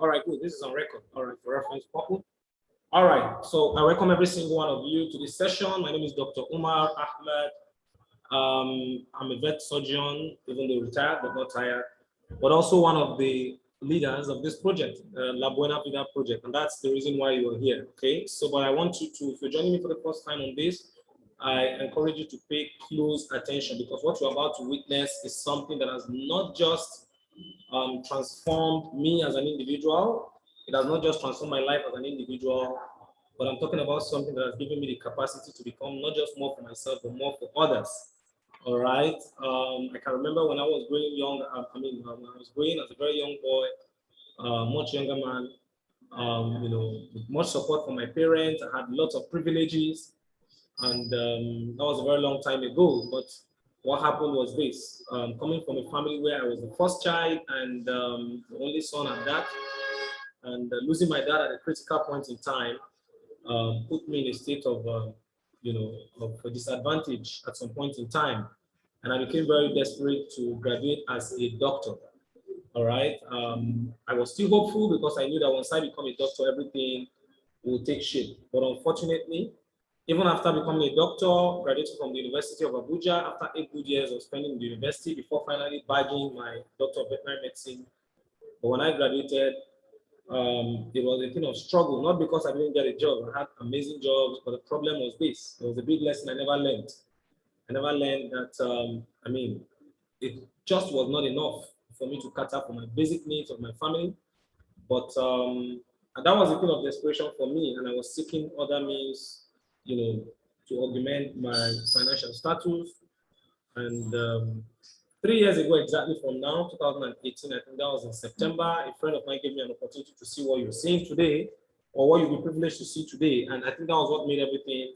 All right, good. This is on record. All right, for reference purpose. All right, so I welcome every single one of you to this session. My name is Dr. Umar Ahmed. I'm a vet surgeon, even though retired, but not tired, but also one of the leaders of this project, LABUENA VIDA project, and that's the reason why you are here, okay? So, but I want you to, if you're joining me for the first time on this, I encourage you to pay close attention, because what you're about to witness is something that has not just transformed me as an individual. It has not just transformed my life as an individual, but I'm talking about something that has given me the capacity to become not just more for myself, but more for others. All right. I can remember when I was growing young. When I was growing as a very young boy, much younger man. You know, with much support from my parents. I had lots of privileges, and that was a very long time ago. But what happened was this: coming from a family where I was the first child and the only son at that, and losing my dad at a critical point in time put me in a state of of a disadvantage at some point in time. And I became very desperate to graduate as a doctor. All right. I was still hopeful because I knew that once I become a doctor, everything will take shape. But unfortunately, even after becoming a doctor, graduating from the University of Abuja, after 8 good years of spending in the university before finally bagging my Doctor of Veterinary Medicine. But when I graduated, it was a thing of struggle, not because I didn't get a job. I had amazing jobs, but the problem was this. There was a big lesson I never learned. I never learned that, it just was not enough for me to cater for my basic needs of my family. But and that was a thing of desperation for me, and I was seeking other means, to augment my financial status. And 3 years ago, exactly from now, 2018, I think that was in September, a friend of mine gave me an opportunity to see what you're seeing today, or what you'll be privileged to see today. And I think that was what made everything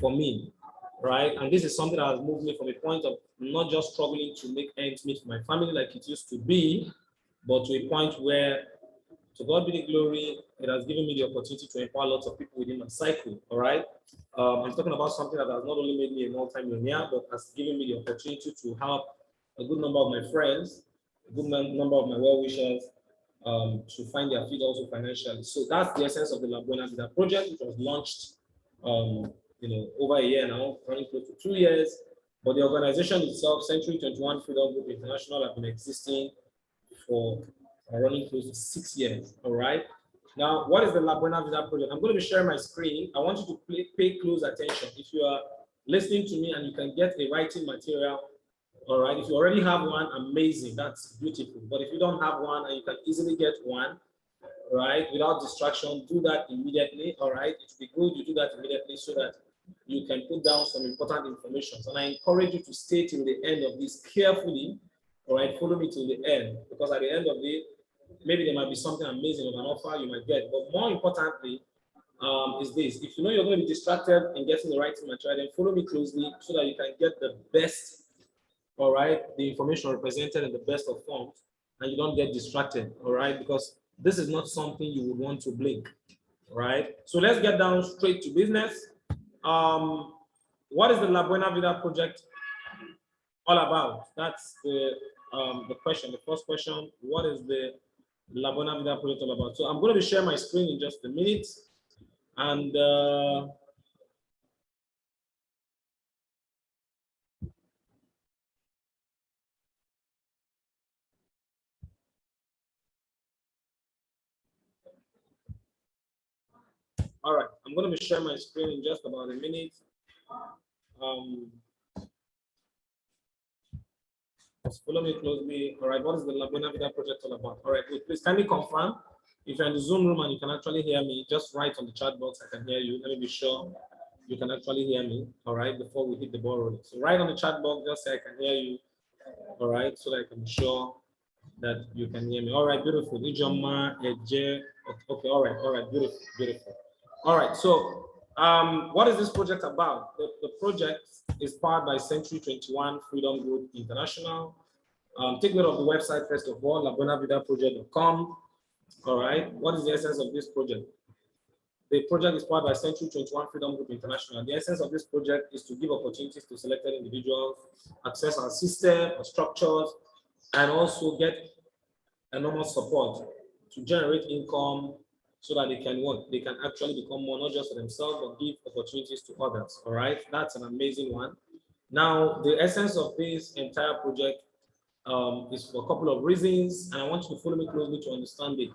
for me, right? And this is something that has moved me from a point of not just struggling to make ends meet for my family like it used to be, but to a point where, to God be the glory, it has given me the opportunity to empower lots of people within my cycle, all right? I'm talking about something that has not only made me a multi-millionaire, but has given me the opportunity to help a good number of my friends, a good number of my well-wishers to find their feet also financially. So that's the essence of the LABUENA VIDA project, which was launched over a year now, running close to 2 years. But the organization itself, Century 21 Freedom Group International, have been existing for running close to 6 years. All right. Now, what is the LABUENA VIDA project? I'm going to be sharing my screen. I want you to pay close attention. If you are listening to me and you can get a writing material, all right. If you already have one, amazing. That's beautiful. But if you don't have one and you can easily get one, right, without distraction, do that immediately. All right. It would be good you do that immediately so that you can put down some important information. And I encourage you to stay till the end of this carefully. All right. Follow me till the end, because at the end of it, maybe there might be something amazing of an offer you might get. But more importantly, is this: if you know you're going to be distracted in getting the writing material, then follow me closely so that you can get the best. All right, the information represented in the best of forms, and you don't get distracted. All right, because this is not something you would want to blink. All right, so let's get down straight to business. What is the LABUENA VIDA project all about? That's the question. The first question: what is the LABUENA VIDA project all about? So I'm going to be sharing my screen in just a minute, and all right, I'm going to be sharing my screen in just about a minute. Just follow me closely. All right, what is the LABUENA VIDA project all about? All right, please kindly confirm. If you're in the Zoom room and you can actually hear me, just write on the chat box, I can hear you. Let me be sure you can actually hear me, all right, before we hit the ball rolling. So write on the chat box, just say I can hear you, all right, so that I can be sure that you can hear me. All right, beautiful. Ijoma, Eje. Okay, all right, beautiful, beautiful. All right, so what is this project about? The project is powered by Century 21 Freedom Group International. Take note of the website first of all, labuenavidaproject.com. All right, what is the essence of this project? The project is powered by Century 21 Freedom Group International. The essence of this project is to give opportunities to selected individuals, access our system, our structures, and also get enormous support to generate income so that they can what? They can actually become more, not just for themselves, but give opportunities to others. All right, that's an amazing one. Now, the essence of this entire project is for a couple of reasons, and I want you to follow me closely to understand it.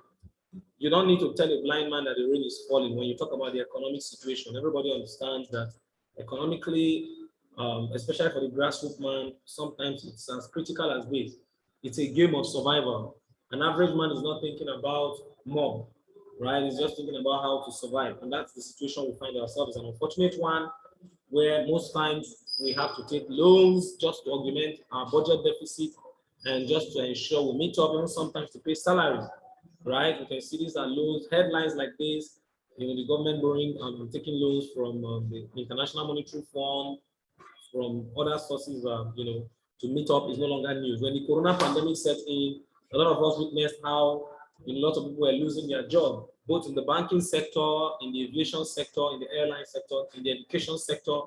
You don't need to tell a blind man that the rain is falling when you talk about the economic situation. Everybody understands that economically, especially for the grassroots man, sometimes it's as critical as this. It's a game of survival. An average man is not thinking about more, right? He's just thinking about how to survive. And that's the situation we find ourselves. An unfortunate one where most times we have to take loans just to augment our budget deficit and just to ensure we meet up, even sometimes to pay salaries, right? You can see these are loans, headlines like this, the government borrowing and taking loans from the International Monetary Fund, from other sources, to meet up is no longer news. When the corona pandemic set in, a lot of us witnessed how a lot of people were losing their job, both in the banking sector, in the aviation sector, in the airline sector, in the education sector,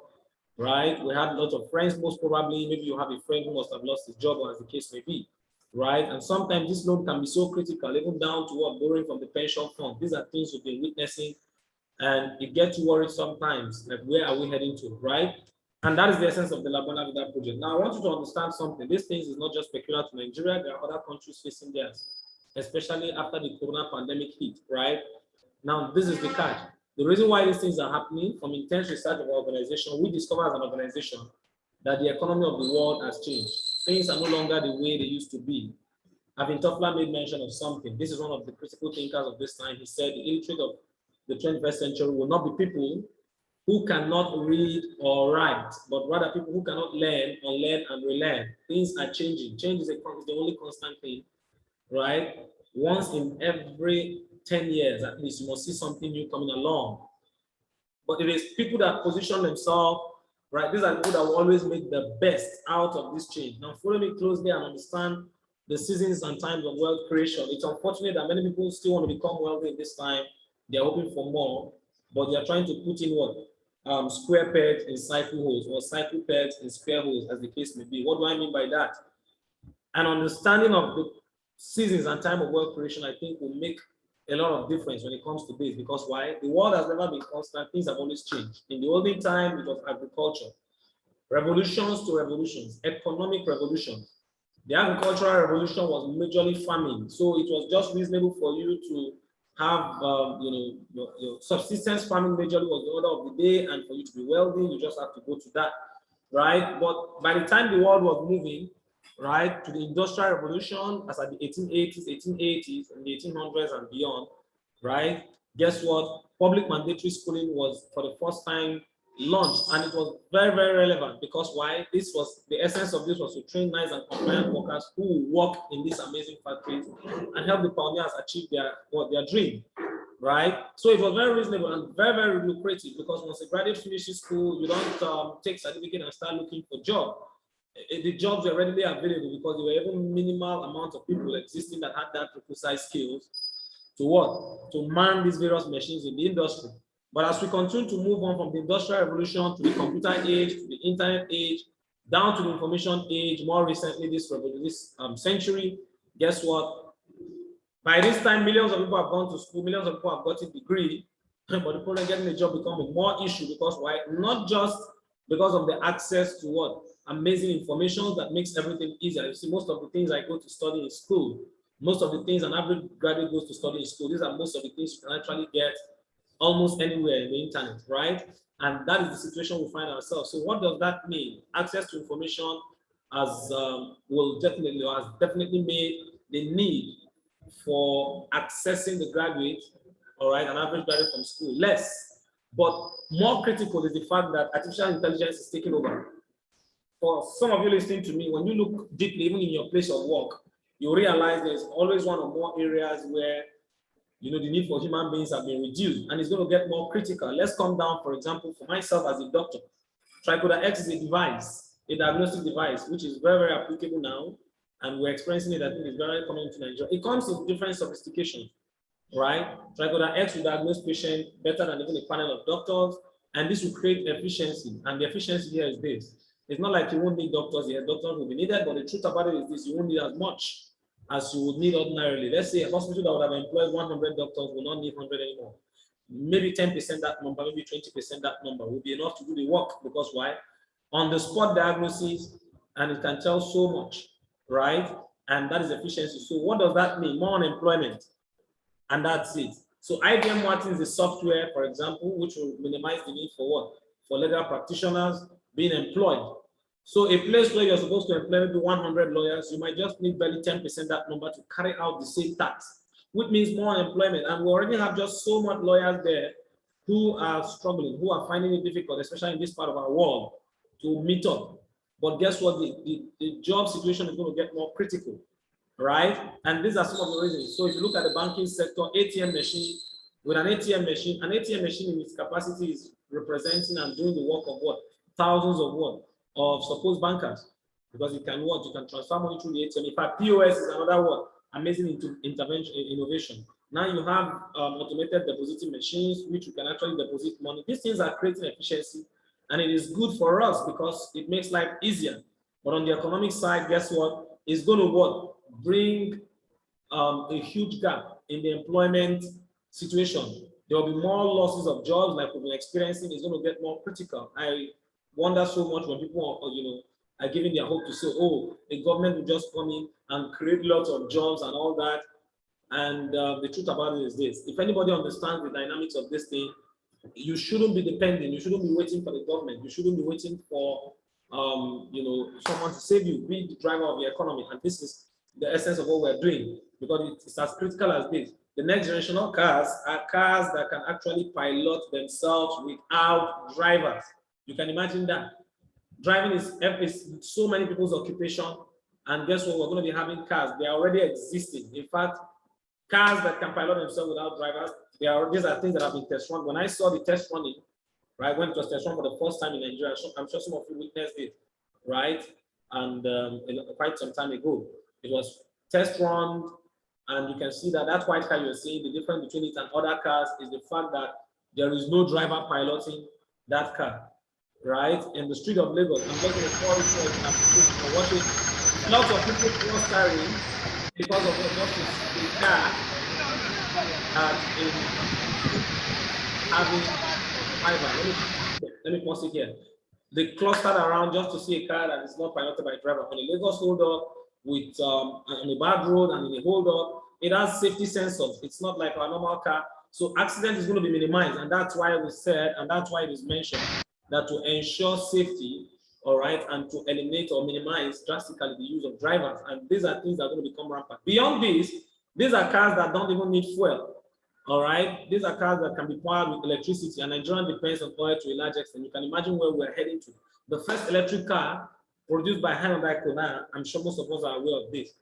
right? We had a lot of friends, most probably, maybe you have a friend who must have lost his job, or as the case may be, right? And sometimes this loan can be so critical, even down to what, borrowing from the pension fund. These are things we've been witnessing, and it gets you worried sometimes, like where are we heading to, right? And that is the essence of the LABUENA VIDA project. Now, I want you to understand something. These things is not just peculiar to Nigeria. There are other countries facing theirs, especially after the corona pandemic hit, right? Now, this is the catch. The reason why these things are happening, from intense research of our organization, we discover as an organization that the economy of the world has changed. Things are no longer the way they used to be. Avin Toffler made mention of something. This is one of the critical thinkers of this time. He said the illiterate of the 21st century will not be people who cannot read or write, but rather people who cannot learn, unlearn, and relearn. Things are changing. Change is the only constant thing, right? Once in every 10 years, at least, you must see something new coming along. But it is people that position themselves, right? These are people that will always make the best out of this change. Now, follow me closely and understand the seasons and times of wealth creation. It's unfortunate that many people still want to become wealthy in this time. They're hoping for more, but they're trying to put in what? Square pegs in cycle holes, or cycle pegs in square holes, as the case may be. What do I mean by that? An understanding of the seasons and time of wealth creation, I think, will make a lot of difference when it comes to this. Because why? The world has never been constant. Things have always changed. In the olden time, it was agriculture. Revolutions to revolutions, economic revolutions. The agricultural revolution was majorly farming. So it was just reasonable for you to have, your subsistence farming majorly was the order of the day, and for you to be wealthy, you just have to go to that, right? But by the time the world was moving, right, to the Industrial Revolution, as at the 1880s, and the 1800s and beyond, right? Guess what? Public mandatory schooling was for the first time launched, and it was very, very relevant. Because why? This was the essence of this, was to train nice and compliant workers who work in these amazing factories and help the pioneers achieve their dream, right? So it was very reasonable and very, very lucrative, because once a graduate finishes school, you don't take certificate and start looking for job. The jobs were readily available, because there were even minimal amount of people existing that had that precise skills to what? To man these various machines in the industry. But as we continue to move on from the Industrial Revolution to the computer age, to the internet age, down to the information age, more recently this century, guess what? By this time, millions of people have gone to school, millions of people have gotten a degree, but the problem getting a job becoming more issue. Because why? Not just because of the access to what? Amazing information that makes everything easier. You see, most of the things I go to study in school, most of the things an average graduate goes to study in school, these are most of the things you can actually get almost anywhere in the internet, right? And that is the situation we find ourselves. So what does that mean? Access to information has definitely made the need for accessing the graduate, all right, an average graduate from school, less. But more critical is the fact that artificial intelligence is taking over. For some of you listening to me, when you look deeply, even in your place of work, you realize there's always one or more areas where the need for human beings have been reduced, and it's going to get more critical. Let's come down, for example, for myself as a doctor. Tricoder X is a device, a diagnostic device, which is very, very applicable now, and we're experiencing it. I think it's very common to Nigeria. It comes in different sophistications, right? Tricoder X will diagnose patients better than even a panel of doctors, and this will create efficiency. And the efficiency here is this. It's not like you won't need doctors here. Doctors will be needed, but the truth about it is this: you won't need as much, as you would need ordinarily. Let's say a hospital that would have employed 100 doctors will not need 100 anymore. Maybe 10% that number, maybe 20% that number will be enough to do the work, because why? On the spot diagnosis, and it can tell so much, right? And that is efficiency. So what does that mean? More unemployment, and that's it. So IBM Watson is a software, for example, which will minimize the need for what? For legal practitioners being employed. So a place where you're supposed to employ maybe 100 lawyers, you might just need barely 10% that number to carry out the same task, which means more employment. And we already have just so much lawyers there who are struggling, who are finding it difficult, especially in this part of our world, to meet up. But guess what? The job situation is going to get more critical, right? And these are some of the reasons. So if you look at the banking sector, ATM machine, with an ATM machine in its capacity is representing and doing the work of what? Thousands of what? Of supposed bankers, because you can what? You can transfer money through the ATM. In fact, POS is another what? Amazing intervention, innovation. Now you have automated depositing machines, which you can actually deposit money. These things are creating efficiency, and it is good for us because it makes life easier. But on the economic side, guess what? It's going to what? Bring a huge gap in the employment situation. There will be more losses of jobs like we've been experiencing. It's going to get more critical. I wonder so much when people are giving their hope to say, oh, the government will just come in and create lots of jobs and all that. And the truth about it is this: if anybody understands the dynamics of this thing, you shouldn't be depending. You shouldn't be waiting for the government. You shouldn't be waiting for someone to save you. Be the driver of the economy. And this is the essence of what we're doing, because it's as critical as this. The next generation of cars are cars that can actually pilot themselves without drivers. You can imagine that. Driving is so many people's occupation. And guess what? We're going to be having cars. They are already existing. In fact, cars that can pilot themselves without drivers, these are things that have been test run. When I saw the test running, right, when it was test run for the first time in Nigeria, I'm sure some of you witnessed it, right? And quite some time ago, it was test run, and you can see that that white car you're seeing, the difference between it and other cars is the fact that there is no driver piloting that car, right? In the street of Lagos, I'm just going to call it for watching. Lots of people cross-carrying because of the car having driver. Let me pause it here. They clustered around just to see a car that is not piloted by a driver. On a Lagos hold up with on a bad road and in a hold up, it has safety sensors. It's not like our normal car. So accident is going to be minimized, and that's why we said, and that's why it is mentioned that to ensure safety, all right, and to eliminate or minimize drastically the use of drivers. And these are things that are going to become rampant. Beyond this, these are cars that don't even need fuel. All right, these are cars that can be powered with electricity, and Nigeria depends on oil to a large extent. You can imagine where we're heading to. The first electric car produced by Hyundai Kona, I'm sure most of us are aware of this,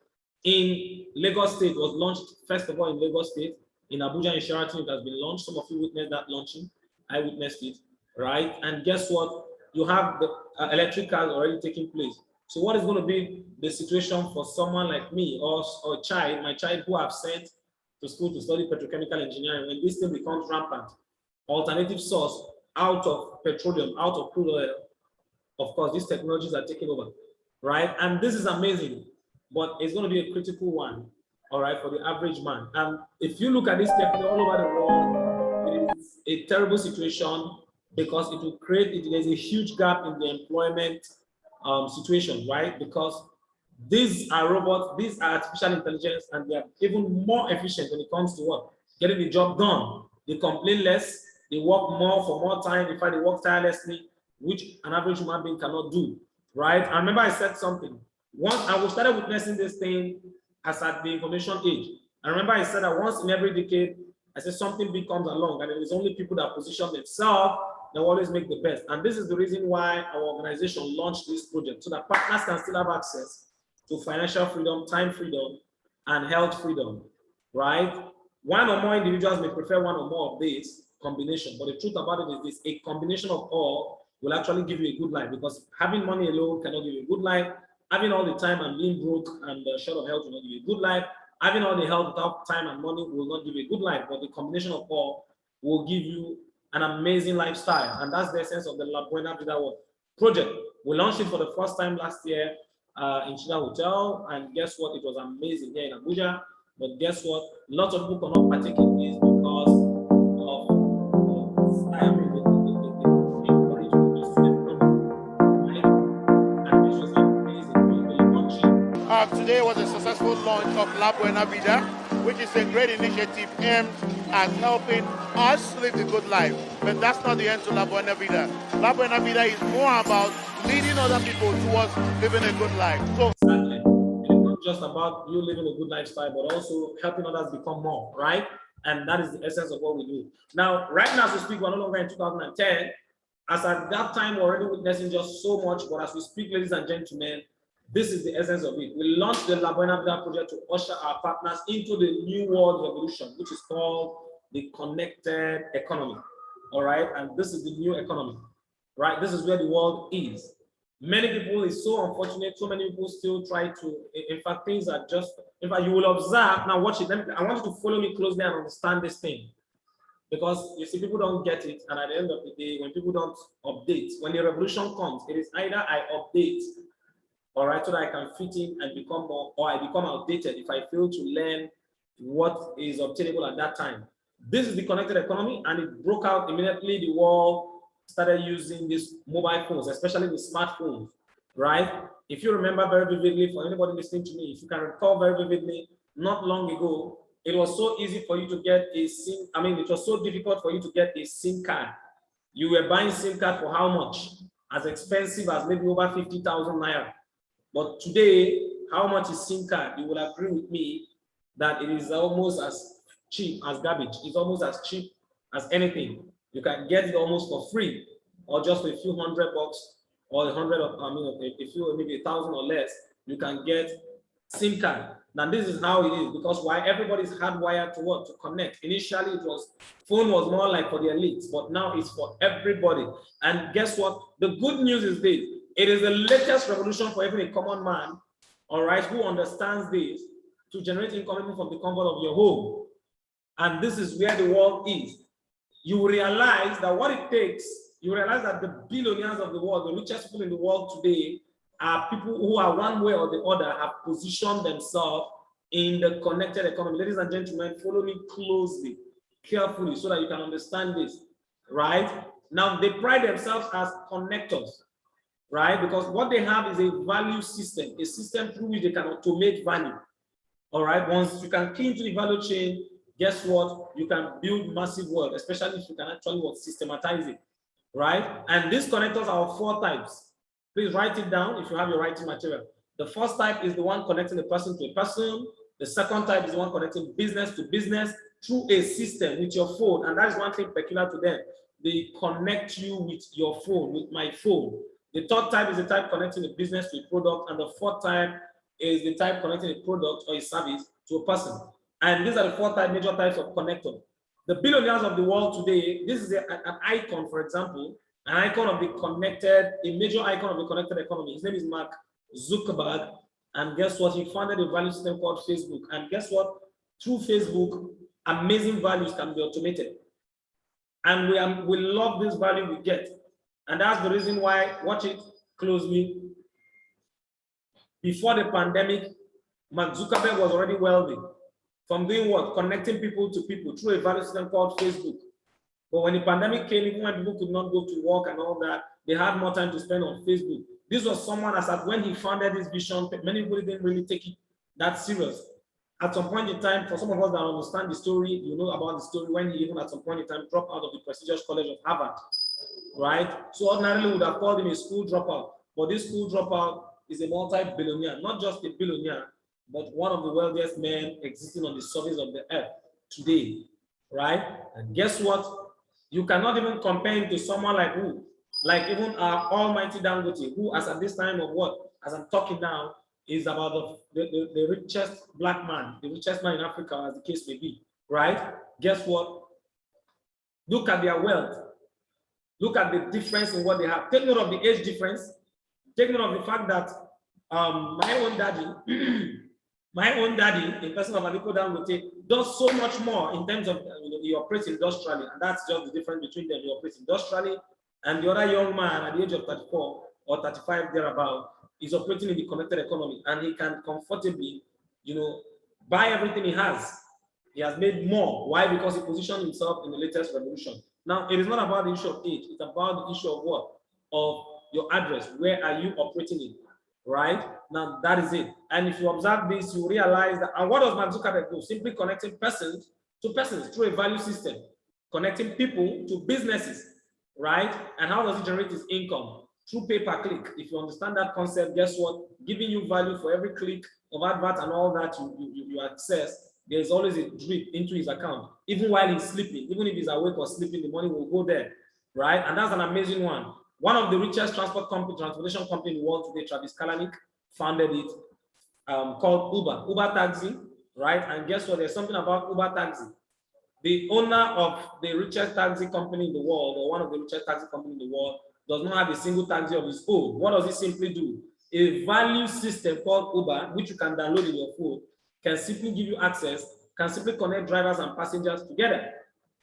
in Lagos State was launched, first of all, in Lagos State. In Abuja, in Sheraton, it has been launched. Some of you witnessed that launching. I witnessed it, right? And guess what? You have the electric cars already taking place. So what is going to be the situation for someone like me or a child, my child who I've sent to school to study petrochemical engineering, when this thing becomes rampant? Alternative source out of petroleum, out of crude oil. Of course, these technologies are taking over, right? And this is amazing, but it's going to be a critical one, all right, for the average man. And if you look at this technology all over the world, it is a terrible situation because it will create, there's a huge gap in the employment situation, right? Because these are robots, these are artificial intelligence, and they are even more efficient when it comes to what? Getting the job done. They complain less, they work more for more time. In fact, they work tirelessly, which an average human being cannot do, right? I remember I said something. Once I started witnessing this thing as at the information age. I remember I said that once in every decade, I said something big comes along, and it is only people that position themselves that always make the best. And this is the reason why our organization launched this project, so that partners can still have access to financial freedom, time freedom, and health freedom, right? One or more individuals may prefer one or more of these combination, but the truth about it is this: a combination of all will actually give you a good life, because having money alone cannot give you a good life. Having all the time and being broke and short of health will not give you a good life. Having all the health without time and money will not give you a good life, but the combination of all will give you an amazing lifestyle. And that's the essence of the LABUENA VIDA project. We launched it for the first time last year. in Chida Hotel. And guess what? It was amazing here in Abuja. But guess what? Lots of people cannot partake in this because of I mean, the encouragement of student numbers, right? And this was amazing. The launching. Today was a successful launch of LABUENA VIDA, which is a great initiative aimed at helping us live the good life. But that's not the end to LABUENA VIDA. LABUENA VIDA is more about leading other people towards living a good life. So exactly. It's not just about you living a good lifestyle, but also helping others become more, right? And that is the essence of what we do. Now, right now, as we speak, we're no longer in 2010. As at that time, we're already witnessing just so much, but as we speak, ladies and gentlemen, this is the essence of it. We launched the LABUENA VIDA project to usher our partners into the new world revolution, which is called the connected economy. All right, and this is the new economy, right? This is where the world is. Many people, is so unfortunate, so many people still try to, in fact, things are just, in fact, you will observe, now watch it, I want you to follow me closely and understand this thing. Because you see, people don't get it, and at the end of the day, when people don't update, when the revolution comes, it is either I update, all right, so that I can fit in and become more, or I become outdated if I fail to learn what is obtainable at that time. This is the connected economy, and it broke out immediately. The world started using these mobile phones, especially the smartphones, right? If you remember very vividly, for anybody listening to me, if you can recall very vividly, not long ago, it was so easy for you to get a SIM. I mean, it was so difficult for you to get a SIM card. You were buying SIM card for how much? As expensive as maybe over 50,000 naira. But today, how much is SIM card? You will agree with me that it is almost as cheap as garbage. It's almost as cheap as anything. You can get it almost for free, or just a few $100 or a few, maybe 1,000 or less. You can get SIM card. Now this is how it is, because why everybody's hardwired to what? To connect. Initially, phone was more like for the elites, but now it's for everybody. And guess what? The good news is this: it is the latest revolution for even a common man, all right, who understands this, to generate income from the comfort of your home. And this is where the world is. You realize that what it takes, you realize that the billionaires of the world, the richest people in the world today, are people who are one way or the other have positioned themselves in the connected economy. Ladies and gentlemen, follow me closely, carefully, so that you can understand this, right? Now, they pride themselves as connectors, right? Because what they have is a value system, a system through which they can automate value, all right? Once you can key into the value chain, guess what? You can build massive wealth, especially if you can actually systematize it, right? And these connectors are 4 types. Please write it down if you have your writing material. The first type is the one connecting a person to a person. The second type is the one connecting business to business through a system with your phone. And that is one thing peculiar to them. They connect you with your phone, with my phone. The third type is the type connecting a business to a product. And the fourth type is the type connecting a product or a service to a person. And these are the 4 major types of connector. The billionaires of the world today, this is an icon, for example, an icon of the connected, a major icon of the connected economy. His name is Mark Zuckerberg. And guess what? He founded a value system called Facebook. And guess what? Through Facebook, amazing values can be automated. And we love this value we get. And that's the reason why, watch it closely. Before the pandemic, Mark Zuckerberg was already wealthy from doing what? Connecting people to people through a value system called Facebook. But when the pandemic came, even when people could not go to work and all that, they had more time to spend on Facebook. This was someone that when he founded this vision, many people didn't really take it that serious. At some point in time, for some of us that understand the story, you know about the story, when he even at some point in time dropped out of the prestigious college of Harvard, right? So ordinarily we would have called him a school dropout, but this school dropout is a multi-billionaire, not just a billionaire, but one of the wealthiest men existing on the surface of the earth today, right? And guess what? You cannot even compare him to someone like who? Like even our almighty Dangote, who as at this time of what? As I'm talking now, is about the richest black man, the richest man in Africa, as the case may be, right? Guess what? Look at their wealth. Look at the difference in what they have. Take note of the age difference. Take note of the fact that my own daddy, in person of Aliko Dangote, does so much more in terms of he operates industrially, and that's just the difference between them. He operates industrially, and the other young man at the age of 34 or 35 thereabout is operating in the connected economy, and he can comfortably, buy everything he has. He has made more. Why? Because he positioned himself in the latest revolution. Now, it is not about the issue of age. It's about the issue of what? Of your address. Where are you operating in? Right? Now, that is it. And if you observe this, you realize that, and what does Mark Zuckerberg do? Simply connecting persons to persons through a value system, connecting people to businesses, right? And how does it generate his income? Through pay-per-click. If you understand that concept, guess what? Giving you value for every click of advert and all that you access, there's always a drip into his account. Even while he's sleeping, even if he's awake or sleeping, the money will go there, right? And that's an amazing one. One of the richest transportation company in the world today, Travis Kalanick, founded it, called Uber Taxi, right? And guess what? There's something about Uber Taxi. The owner of the richest taxi company in the world, or one of the richest taxi companies in the world, does not have a single taxi of his own. What does it simply do? A value system called Uber, which you can download in your phone, can simply give you access, can simply connect drivers and passengers together.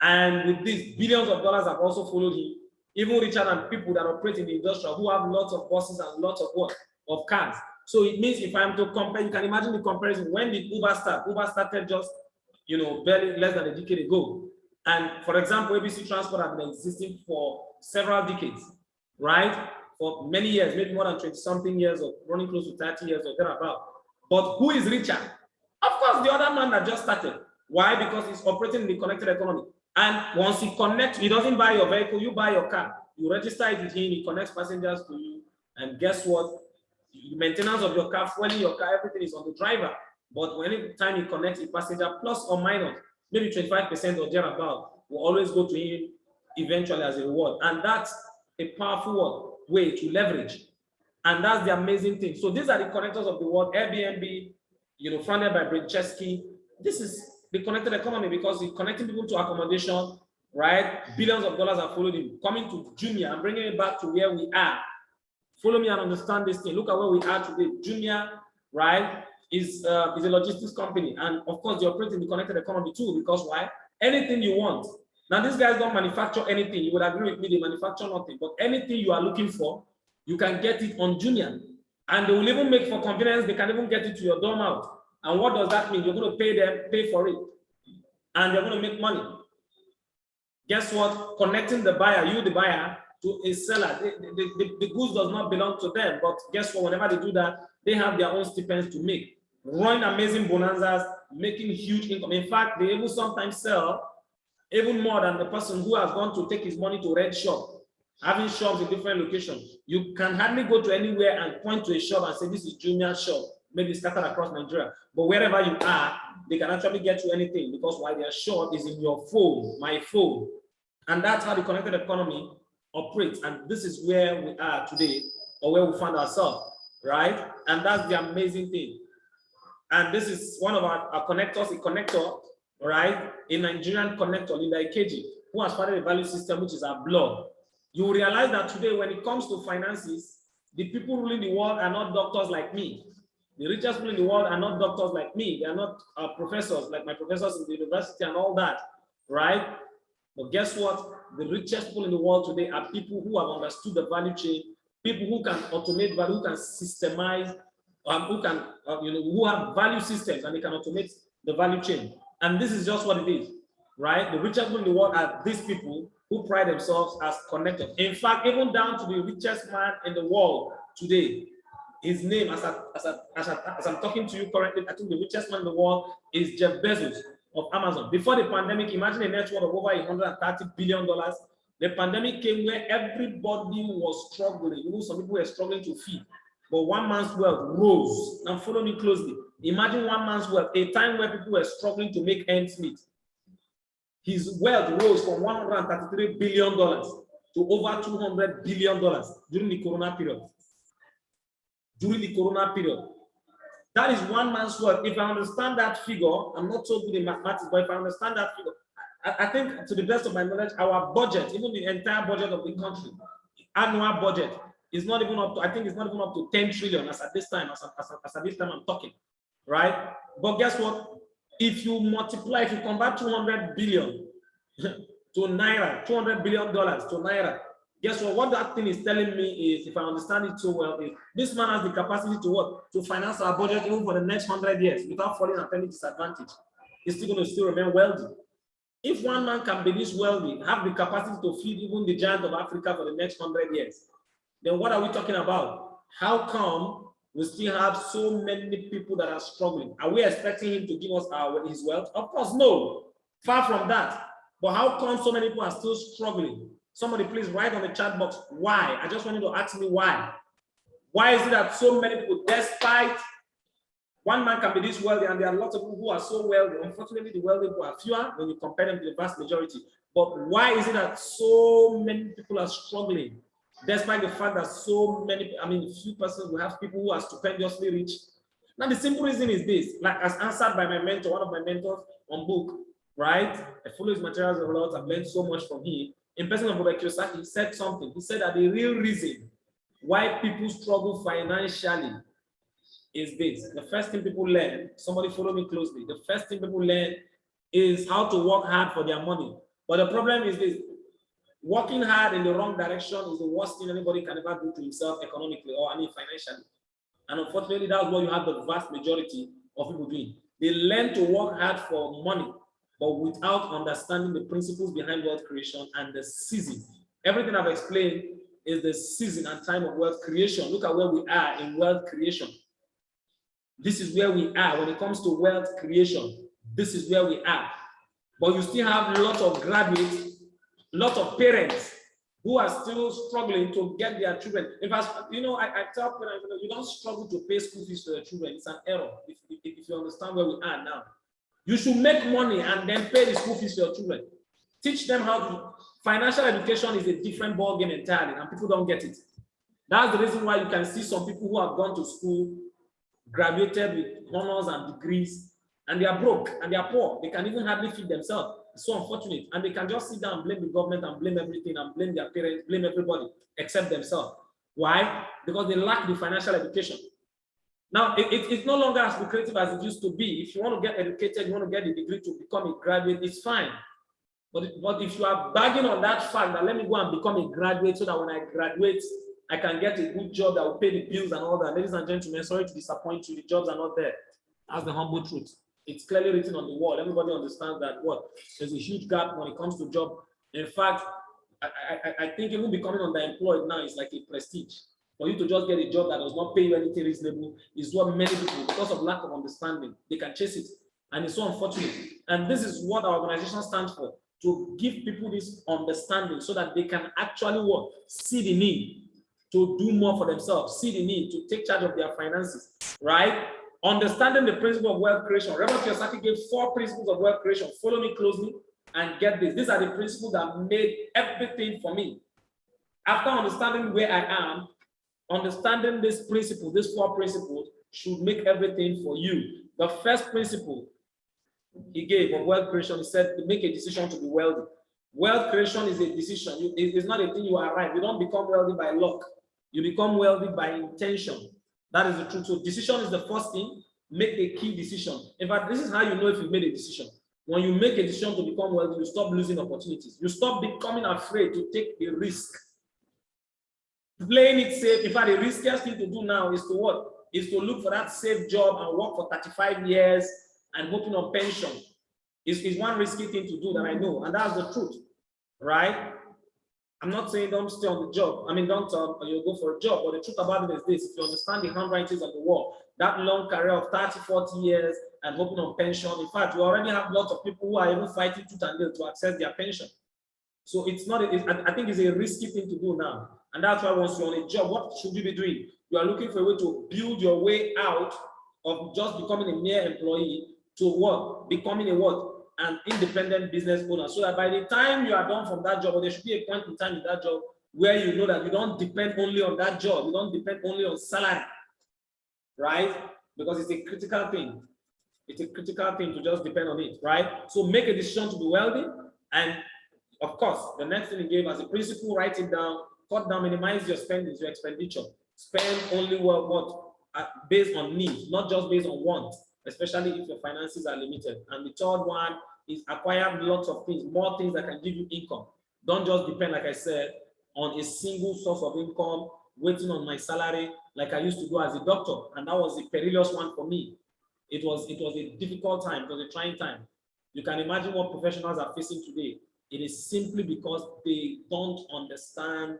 And with this, billions of dollars have also followed him, even richer than people that operate in the industry who have lots of buses and lots of what? Of cars. So it means if I'm to compare, you can imagine the comparison. When did Uber start? Uber started just, barely less than a decade ago. And for example, ABC Transport has been existing for several decades, right? For many years, maybe more than 20-something years, or running close to 30 years or thereabout. But who is richer? Of course, the other man that just started. Why? Because he's operating in the connected economy. And once he connects, he doesn't buy your vehicle, you buy your car. You register it with him, he connects passengers to you. And guess what? The maintenance of your car, fueling your car, everything is on the driver. But any time he connects a passenger, plus or minus, maybe 25% or thereabout, will always go to him eventually as a reward. And that's a powerful way to leverage. And that's the amazing thing. So these are the connectors of the world. Airbnb, funded by Brinchesky. This is the connected economy because it's connecting people to accommodation, right? Billions of dollars have followed him. Coming to Jumia and bringing it back to where we are. Follow me and understand this thing. Look at where we are today. Jumia, right, is a logistics company. And of course, they operate in the connected economy too, because why? Anything you want. Now, these guys don't manufacture anything. You would agree with me, they manufacture nothing. But anything you are looking for, you can get it on Jumia. And they will even make for convenience, they can even get it to your doormat. And what does that mean? You're going to pay for it. And you're going to make money. Guess what? Connecting the buyer, you the buyer, to a seller. The goods does not belong to them. But guess what? Whenever they do that, they have their own stipends to make. Running amazing bonanzas, making huge income. In fact, they even sometimes sell even more than the person who has gone to take his money to rent shop. Having shops in different locations. You can hardly go to anywhere and point to a shop and say, this is Jumia's shop, maybe scattered across Nigeria. But wherever you are, they can actually get you anything because why their shop is in your phone, my phone. And that's how the connected economy operates. And this is where we are today, or where we find ourselves, right? And that's the amazing thing. And this is one of our connectors, a connector, right? A Nigerian connector, Linda Ikeji, who has started a value system, which is our blog. You will realize that today, when it comes to finances, the people ruling the world are not doctors like me. The richest people in the world are not doctors like me. They are not professors like my professors in the university and all that, right? But guess what? The richest people in the world today are people who have understood the value chain, people who can automate value, who can systemize, who have value systems and they can automate the value chain. And this is just what it is, right? The richest people in the world are these people who pride themselves as connected. In fact, even down to the richest man in the world today, his name, as I'm talking to you currently, I think the richest man in the world is Jeff Bezos of Amazon. Before the pandemic, imagine a net worth of over $130 billion. The pandemic came where everybody was struggling. You know, some people were struggling to feed. But one man's wealth rose. Now follow me closely. Imagine one man's wealth, a time where people were struggling to make ends meet. His wealth rose from $133 billion to over $200 billion during the Corona period. During the Corona period. That is one man's wealth. If I understand that figure, I'm not so good in mathematics, but if I understand that figure, I think to the best of my knowledge, our budget, even the entire budget of the country, annual budget, is not even up to, I think it's not even up to 10 trillion as at this time, as at this time I'm talking, right? But guess what? If you multiply, if you convert 200 billion to Naira, $200 billion to Naira, Guess what? What that thing is telling me is, if I understand it so well, is this man has the capacity to what? To finance our budget even for the next 100 years without falling at any disadvantage. He's still going to still remain wealthy. If one man can be this wealthy, have the capacity to feed even the giant of Africa for the next 100 years, then what are we talking about? How come we still have so many people that are struggling? Are we expecting him to give us his wealth? Of course, no. Far from that. But how come so many people are still struggling? Somebody please write on the chat box why. I just want you to ask me why. Why is it that so many people, despite one man can be this wealthy, and there are lots of people who are so wealthy. Unfortunately, the wealthy people are fewer when you compare them to the vast majority. But why is it that so many people are struggling, despite the fact that so many, few persons will have people who are stupendously rich? Now, the simple reason is this, like as answered by my mentor, one of my mentors on book, right? I follow his materials a lot. I've learned so much from him. In person of Robert Kiyosaki, he said something. He said that the real reason why people struggle financially is this. The first thing people learn, somebody follow me closely, the first thing people learn is how to work hard for their money. But the problem is this, working hard in the wrong direction is the worst thing anybody can ever do to himself economically or financially. And unfortunately, that's what you have the vast majority of people doing. They learn to work hard for money, but without understanding the principles behind wealth creation and the season. Everything I've explained is the season and time of wealth creation. Look at where we are in wealth creation. This is where we are when it comes to wealth creation. This is where we are. But you still have a lot of graduates, a lot of parents who are still struggling to get their children. In fact, I tell parents, you don't struggle to pay school fees for your children. It's an error if you understand where we are now. You should make money and then pay the school fees for your children. Teach them how to. Financial education is a different ballgame entirely, and people don't get it. That's the reason why you can see some people who have gone to school, graduated with honors and degrees, and they are broke and they are poor. They can even hardly feed themselves. It's so unfortunate. And they can just sit down and blame the government and blame everything and blame their parents, blame everybody except themselves. Why? Because they lack the financial education. Now, it's no longer as lucrative as it used to be. If you want to get educated, you want to get a degree to become a graduate, it's fine. But if you are bagging on that fact that let me go and become a graduate so that when I graduate, I can get a good job that will pay the bills and all that. Ladies and gentlemen, sorry to disappoint you, the jobs are not there. That's the humble truth. It's clearly written on the wall. Everybody understands that there's a huge gap when it comes to job. In fact, I think even becoming underemployed now is like a prestige. For you to just get a job that does not pay you anything reasonable is what many people, because of lack of understanding, they can chase it. And it's so unfortunate. And this is what our organization stands for, to give people this understanding so that they can actually see the need to do more for themselves, see the need to take charge of their finances, right? Understanding the principle of wealth creation. Robert Kiyosaki gave 4 principles of wealth creation. Follow me closely and get this. These are the principles that made everything for me. After understanding where I am, understanding this principle, these 4 principles should make everything for you. The first principle he gave of wealth creation, he said to make a decision to be wealthy. Wealth creation is a decision. It's not a thing you arrive. You don't become wealthy by luck. You become wealthy by intention. That is the truth. So decision is the first thing. Make a key decision. In fact, this is how you know if you've made a decision. When you make a decision to become wealthy, you stop losing opportunities. You stop becoming afraid to take a risk. Playing it safe. In fact, the riskiest thing to do now is to what? Is to look for that safe job and work for 35 years and hoping on pension. Is one risky thing to do that I know, and that's the truth, right? I'm not saying don't stay on the job. Don't you go for a job, but the truth about it is this: if you understand the handwritings on the wall, that long career of 30, 40 years and hoping on pension. In fact, you already have lots of people who are even fighting tooth and nail to access their pension. So it's not. I think it's a risky thing to do now, and that's why once you're on a job, what should you be doing? You are looking for a way to build your way out of just becoming a mere employee to what? Becoming an independent business owner, so that by the time you are done from that job, or there should be a point in time in that job where you know that you don't depend only on that job, you don't depend only on salary, right? Because it's a critical thing. It's a critical thing to just depend on it, right? So make a decision to be wealthy, and of course, the next thing he gave as a principle, write it down, cut down, minimize your spendings, your expenditure. Spend only based on needs, not just based on want, especially if your finances are limited. And the third one is acquire lots of things, more things that can give you income. Don't just depend, like I said, on a single source of income, waiting on my salary like I used to do as a doctor. And that was a perilous one for me. It was a difficult time, it was a trying time. You can imagine what professionals are facing today. It is simply because they don't understand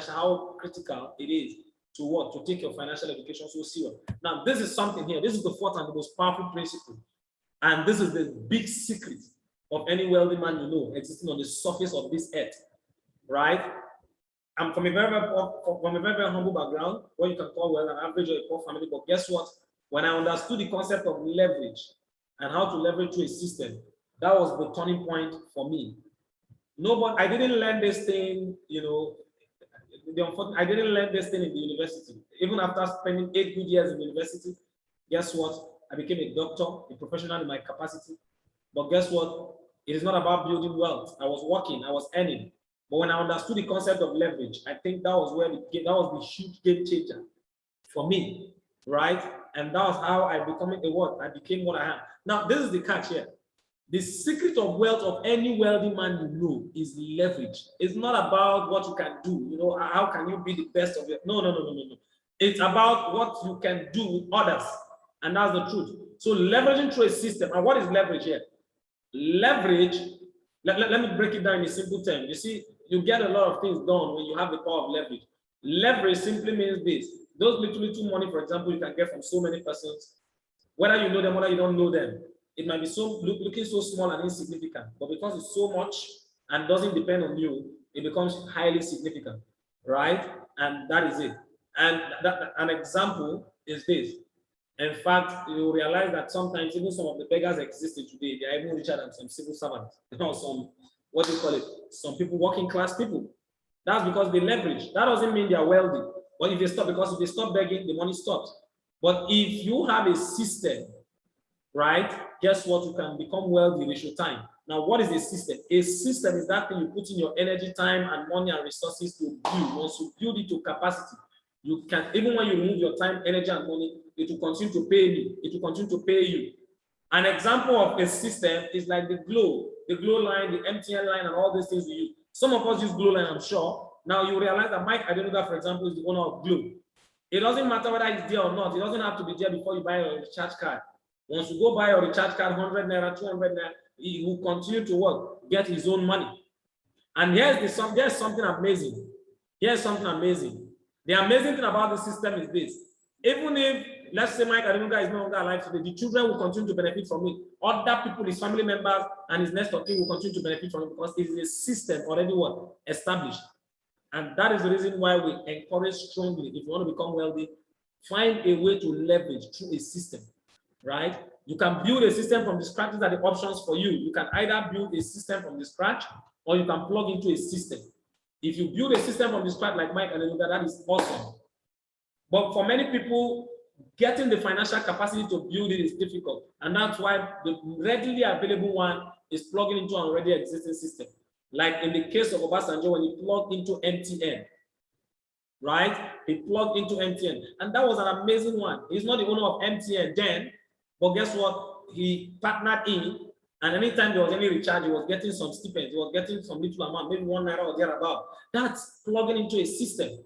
how critical it is to take your financial education so serious. Now, this is something here. This is the fourth and the most powerful principle. And this is the big secret of any wealthy man you know existing on the surface of this earth, right? I'm from a very, very humble background, what you can call well an average or a poor family. But guess what? When I understood the concept of leverage and how to leverage through a system, that was the turning point for me. I didn't learn this thing, you know. I didn't learn this thing in the university. Even after spending 8 good years in the university, guess what? I became a doctor, a professional in my capacity. But guess what? It is not about building wealth. I was working, I was earning. But when I understood the concept of leverage, I think that was the huge game changer for me, right? And that was how I became what I am. Now, this is the catch here. The secret of wealth of any wealthy man you know is leverage. It's not about what you can do. You know, how can you be the best of it? No. It's about what you can do with others. And that's the truth. So leveraging through a system. And what is leverage here? Leverage, let me break it down in a simple term. You see, you get a lot of things done when you have the power of leverage. Leverage simply means this. Those little money, for example, you can get from so many persons, whether you know them, whether you don't know them. It might be looking so small and insignificant, but because it's so much and doesn't depend on you, it becomes highly significant, right? And that is it. And an example is this. In fact, you realize that sometimes even some of the beggars existing today, they are even richer than some civil servants, some people, working class people. That's because they leverage. That doesn't mean they are wealthy. But if they stop begging, the money stops. But if you have a system, right, guess what? You can become wealthy with your time. Now, what is a system? A system is that thing you put in your energy, time, and money and resources to build. Once you build it to capacity, you can, even when you remove your time, energy, and money, it will continue to pay me. It will continue to pay you. An example of a system is like the glow line, the MTN line, and all these things we use. Some of us use glow line, I'm sure. Now you realize that Mike Adenuga, for example, is the owner of Glow. It doesn't matter whether it's there or not. It doesn't have to be there before you buy your recharge card. Once you go buy your recharge card, 100 naira, 200 naira, he will continue to what? Get his own money. And here's something amazing. Here's something amazing. The amazing thing about the system is this. Even if, let's say Mike Adenuga is no longer alive today, the children will continue to benefit from it. Other people, his family members, and his next of kin will continue to benefit from it because it is a system already what? Established. And that is the reason why we encourage strongly, if you want to become wealthy, find a way to leverage through a system, right? You can build a system from the scratch. These are the options for you. You can either build a system from the scratch or you can plug into a system. If you build a system from the scratch like Mike and Adenuga, that is awesome. But for many people, getting the financial capacity to build it is difficult. And that's why the readily available one is plugging into an already existing system. Like in the case of Obasanjo, when he plugged into MTN, right? He plugged into MTN. And that was an amazing one. He's not the owner of MTN then, but guess what? He partnered in, and anytime there was any recharge, he was getting some stipends, he was getting some little amount, maybe 1 naira or thereabout. That's plugging into a system,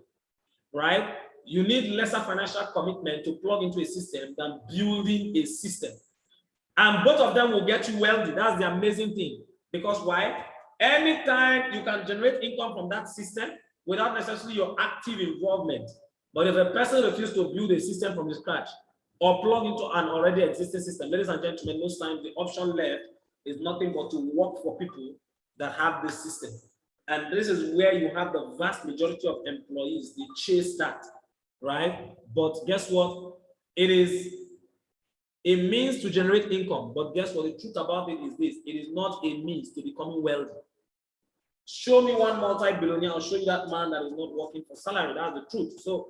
right? You need lesser financial commitment to plug into a system than building a system. And both of them will get you wealthy. That's the amazing thing. Because why? Anytime you can generate income from that system without necessarily your active involvement. But if a person refuses to build a system from scratch or plug into an already existing system, ladies and gentlemen, most times the option left is nothing but to work for people that have this system. And this is where you have the vast majority of employees, they chase that, right? But guess what? It is a means to generate income. But guess what? The truth about it is this. It is not a means to becoming wealthy. Show me one multi-billionaire, I'll show you that man that is not working for salary. That's the truth. So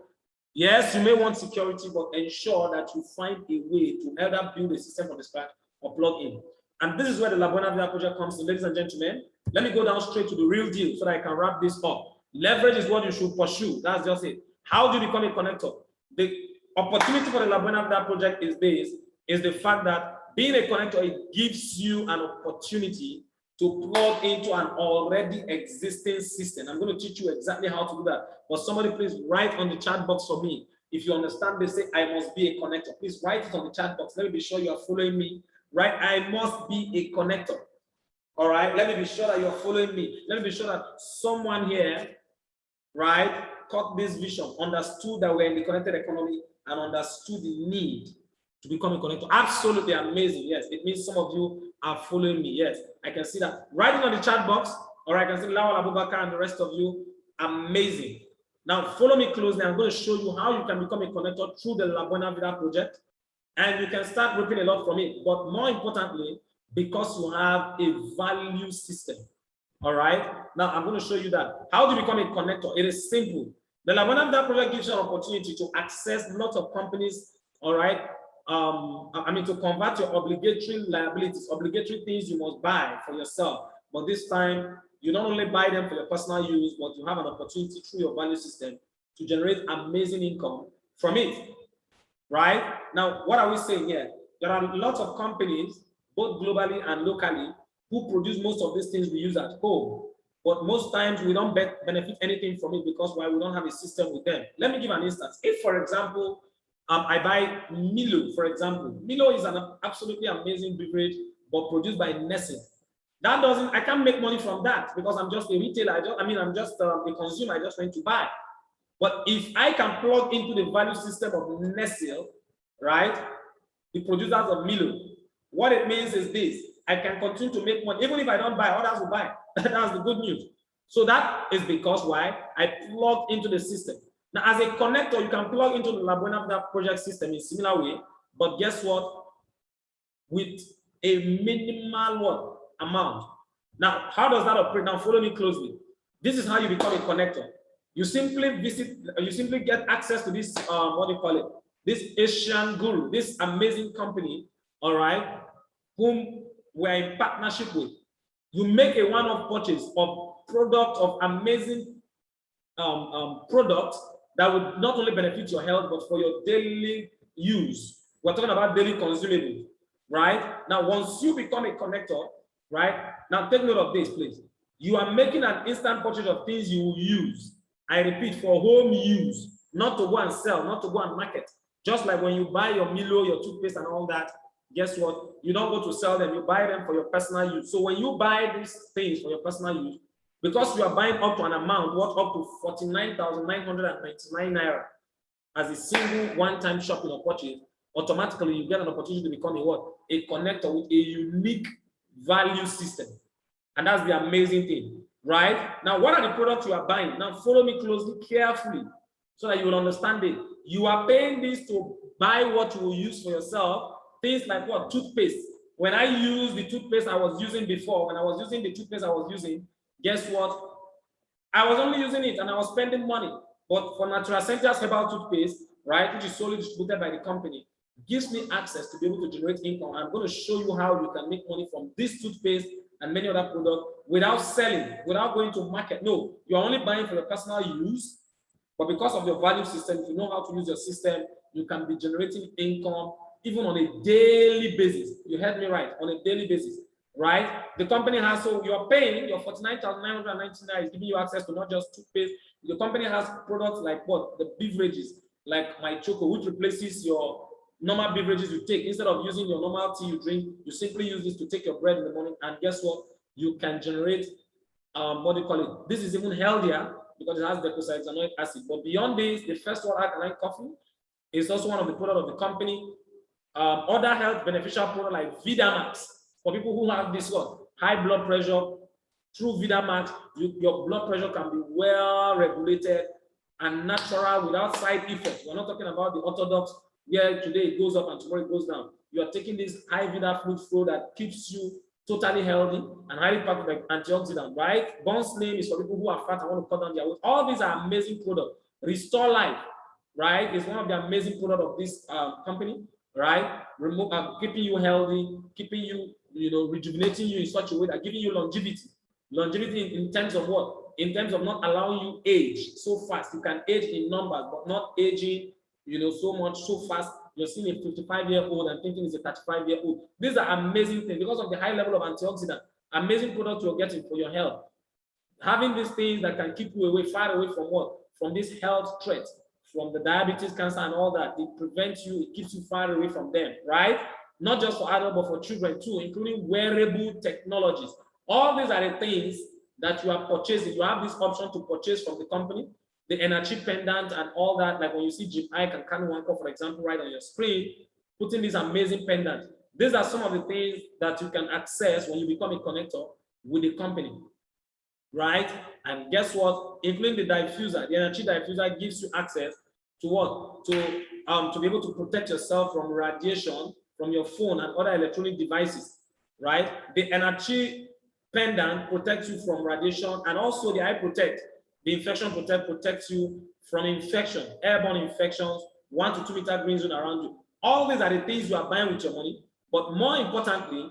yes, you may want security, but ensure that you find a way to either build a system from the scratch or plug in. And this is where the LABUENA VIDA project comes in, ladies and gentlemen. Let me go down straight to the real deal so that I can wrap this up. Leverage is what you should pursue. That's just it. How do you become a connector? The opportunity for the LABUENA VIDA project is this, is the fact that being a connector, it gives you an opportunity to plug into an already existing system. I'm going to teach you exactly how to do that. But somebody please write on the chat box for me. If you understand, they say I must be a connector. Please write it on the chat box. Let me be sure you are following me. Right? I must be a connector. All right. Let me be sure that you're following me. Let me be sure that someone here, right, caught this vision, understood that we're in the connected economy, and understood the need to become a connector. Absolutely amazing. Yes, it means some of you are following me. Yes, I can see that. Writing on the chat box, or I can see Lawal Abubakar and the rest of you. Amazing. Now, follow me closely. I'm going to show you how you can become a connector through the LABUENA VIDA project, and you can start reaping a lot from it. But more importantly, because you have a value system. All right. Now, I'm going to show you that. How do you become a connector? It is simple. The LABUENA VIDA project gives you an opportunity to access lots of companies. All right. To convert your obligatory liabilities, obligatory things you must buy for yourself. But this time, you not only buy them for your personal use, but you have an opportunity through your value system to generate amazing income from it. Right? Now, what are we saying here? There are lots of companies, both globally and locally, who produce most of these things we use at home. But most times we don't benefit anything from it because why? We don't have a system with them. Let me give an instance. If, for example, I buy Milo, for example. Milo is an absolutely amazing beverage, but produced by Nestle. That doesn't, I can't make money from that because I'm just a retailer. I'm just a consumer. I just went to buy. But if I can plug into the value system of Nestle, right, the producers of Milo, what it means is this: I can continue to make money. Even if I don't buy, others will buy. That's the good news. So that is because why? I plug into the system. Now, as a connector, you can plug into the LABUENA VIDA project system in a similar way, but guess what? With a minimal amount. Now, how does that operate? Now, follow me closely. This is how you become a connector. You simply get access to this, this Asian guru, this amazing company, all right, whom we're in partnership with. You make a one-off purchase of product, of amazing products that would not only benefit your health, but for your daily use. We're talking about daily consumables, right? Now, once you become a connector, right? Now, take note of this, please. You are making an instant purchase of things you will use. I repeat, for home use, not to go and sell, not to go and market. Just like when you buy your Milo, your toothpaste and all that, guess what? You don't go to sell them, you buy them for your personal use. So when you buy these things for your personal use, because you are buying up to an amount worth up to 49,999 naira as a single one-time shopping or purchase, automatically you get an opportunity to become a connector with a unique value system. And that's the amazing thing, right? Now, what are the products you are buying? Now, follow me closely, carefully, so that you will understand it. You are paying this to buy what you will use for yourself. Things like what? Toothpaste. When I use the toothpaste I was using before, when I was using the toothpaste I was using, guess what? I was only using it and I was spending money. But for Natural Center's herbal toothpaste, right, which is solely distributed by the company, gives me access to be able to generate income. I'm going to show you how you can make money from this toothpaste and many other products without selling, without going to market. No, you're only buying for your personal use. But because of your value system, if you know how to use your system, you can be generating income even on a daily basis. You heard me right, on a daily basis, right? The company has, so you're paying, your 49,999 is giving you access to not just toothpaste. The company has products like what? The beverages, like My Choco, which replaces your normal beverages you take. Instead of using your normal tea you drink, you simply use this to take your bread in the morning. And guess what? You can generate, what do you call it? This is even healthier because it has docosahexaenoic acid. But beyond this, the first one, alkaline coffee, is also one of the products of the company. Other health beneficial products like VIDA Max, for people who have this one, high blood pressure, through VIDA Max, your blood pressure can be well regulated and natural without side effects. We're not talking about the orthodox, where today it goes up and tomorrow it goes down. You are taking this high VIDA fluid flow that keeps you totally healthy and highly packed with antioxidant, right? Bone Slim is for people who are fat and want to cut down their weight. All these are amazing products. Restore Life, right, is one of the amazing products of this company, right? Keeping you healthy, keeping you, rejuvenating you in such a way that giving you longevity. Longevity in terms of what? In terms of not allowing you age so fast. You can age in numbers, but not aging, so much, so fast. You're seeing a 55-year-old and thinking it's a 35-year-old. These are amazing things because of the high level of antioxidant Amazing product you're getting for your health. Having these things that can keep you away, far away from what? From this health threat, from the diabetes, cancer, and all that. It prevents you, it keeps you far away from them, right? Not just for adults, but for children too, including wearable technologies. All these are the things that you are purchasing. You have this option to purchase from the company, the energy pendant and all that. Like when you see Jim Ike and Kanu Wanko, for example, right on your screen, putting this amazing pendant. These are some of the things that you can access when you become a connector with the company, right? And guess what? Including the diffuser, the energy diffuser gives you access to what? To be able to protect yourself from radiation from your phone and other electronic devices, right? The energy pendant protects you from radiation, and also the eye protect, the infection protect protects you from infection, airborne infections, 1 to 2 meter green zone around you. All these are the things you are buying with your money, but more importantly,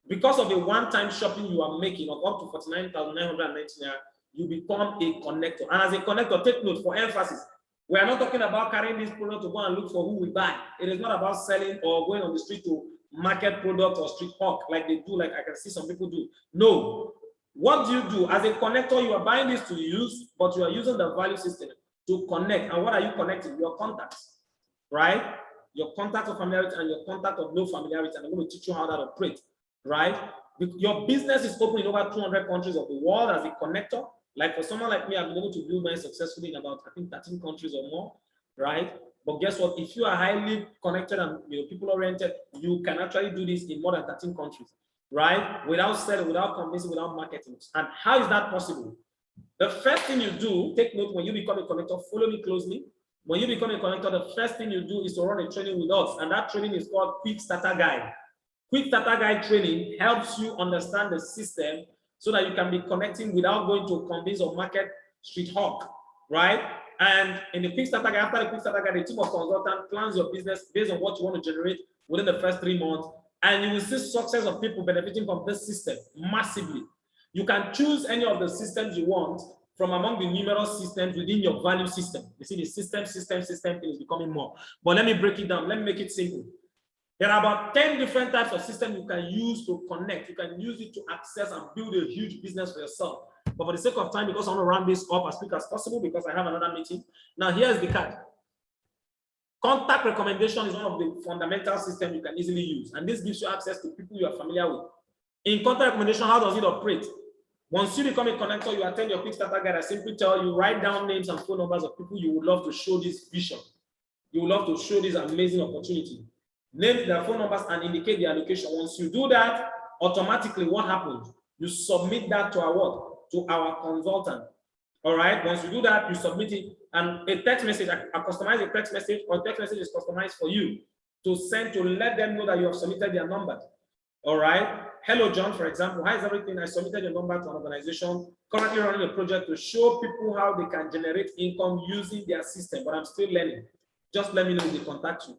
because of a one-time shopping you are making of up to 49,990 naira, you become a connector. And as a connector, take note for emphasis. We are not talking about carrying this product to go and look for who we buy. It is not about selling or going on the street to market product or street hawk like they do, like I can see some people do. No. What do? As a connector, you are buying this to use, but you are using the value system to connect. And what are you connecting? Your contacts, right? Your contact of familiarity and your contact of no familiarity. And I'm going to teach you how that operates, right? Your business is open in over 200 countries of the world as a connector. Like for someone like me, I've been able to build mine successfully in about, I think, 13 countries or more, right? But guess what? If you are highly connected and people oriented, you can actually do this in more than 13 countries, right? Without selling, without convincing, without marketing. And how is that possible? The first thing you do, take note, when you become a connector, follow me closely. When you become a connector, the first thing you do is to run a training with us. And that training is called Quick Starter Guide. Quick Starter Guide training helps you understand the system so that you can be connecting without going to convince or market street hawk, right? And in the Quick Starter Guide, after the Quick Starter Guide, the team of consultants plans your business based on what you want to generate within the first 3 months. And you will see success of people benefiting from this system massively. You can choose any of the systems you want from among the numerous systems within your value system. You see, the system thing is becoming more. But let me break it down. Let me make it simple. There are about 10 different types of systems you can use to connect. You can use it to access and build a huge business for yourself. But for the sake of time, because I want to round this up as quick as possible because I have another meeting. Now, here's the card. Contact recommendation is one of the fundamental systems you can easily use. And this gives you access to people you are familiar with. In contact recommendation, how does it operate? Once you become a connector, you attend your Quick Starter Guide. I simply tell you, write down names and phone numbers of people you would love to show this vision. You would love to show this amazing opportunity. Name their phone numbers and indicate their location. Once you do that, automatically what happens? You submit that to our what? To our consultant. All right. Once you do that, you submit it, and a text message, I customize a text message, or text message is customized for you to send to let them know that you have submitted their number. All right. Hello, John, for example. How is everything? I submitted your number to an organization currently running a project to show people how they can generate income using their system, but I'm still learning. Just let me know if they contact you.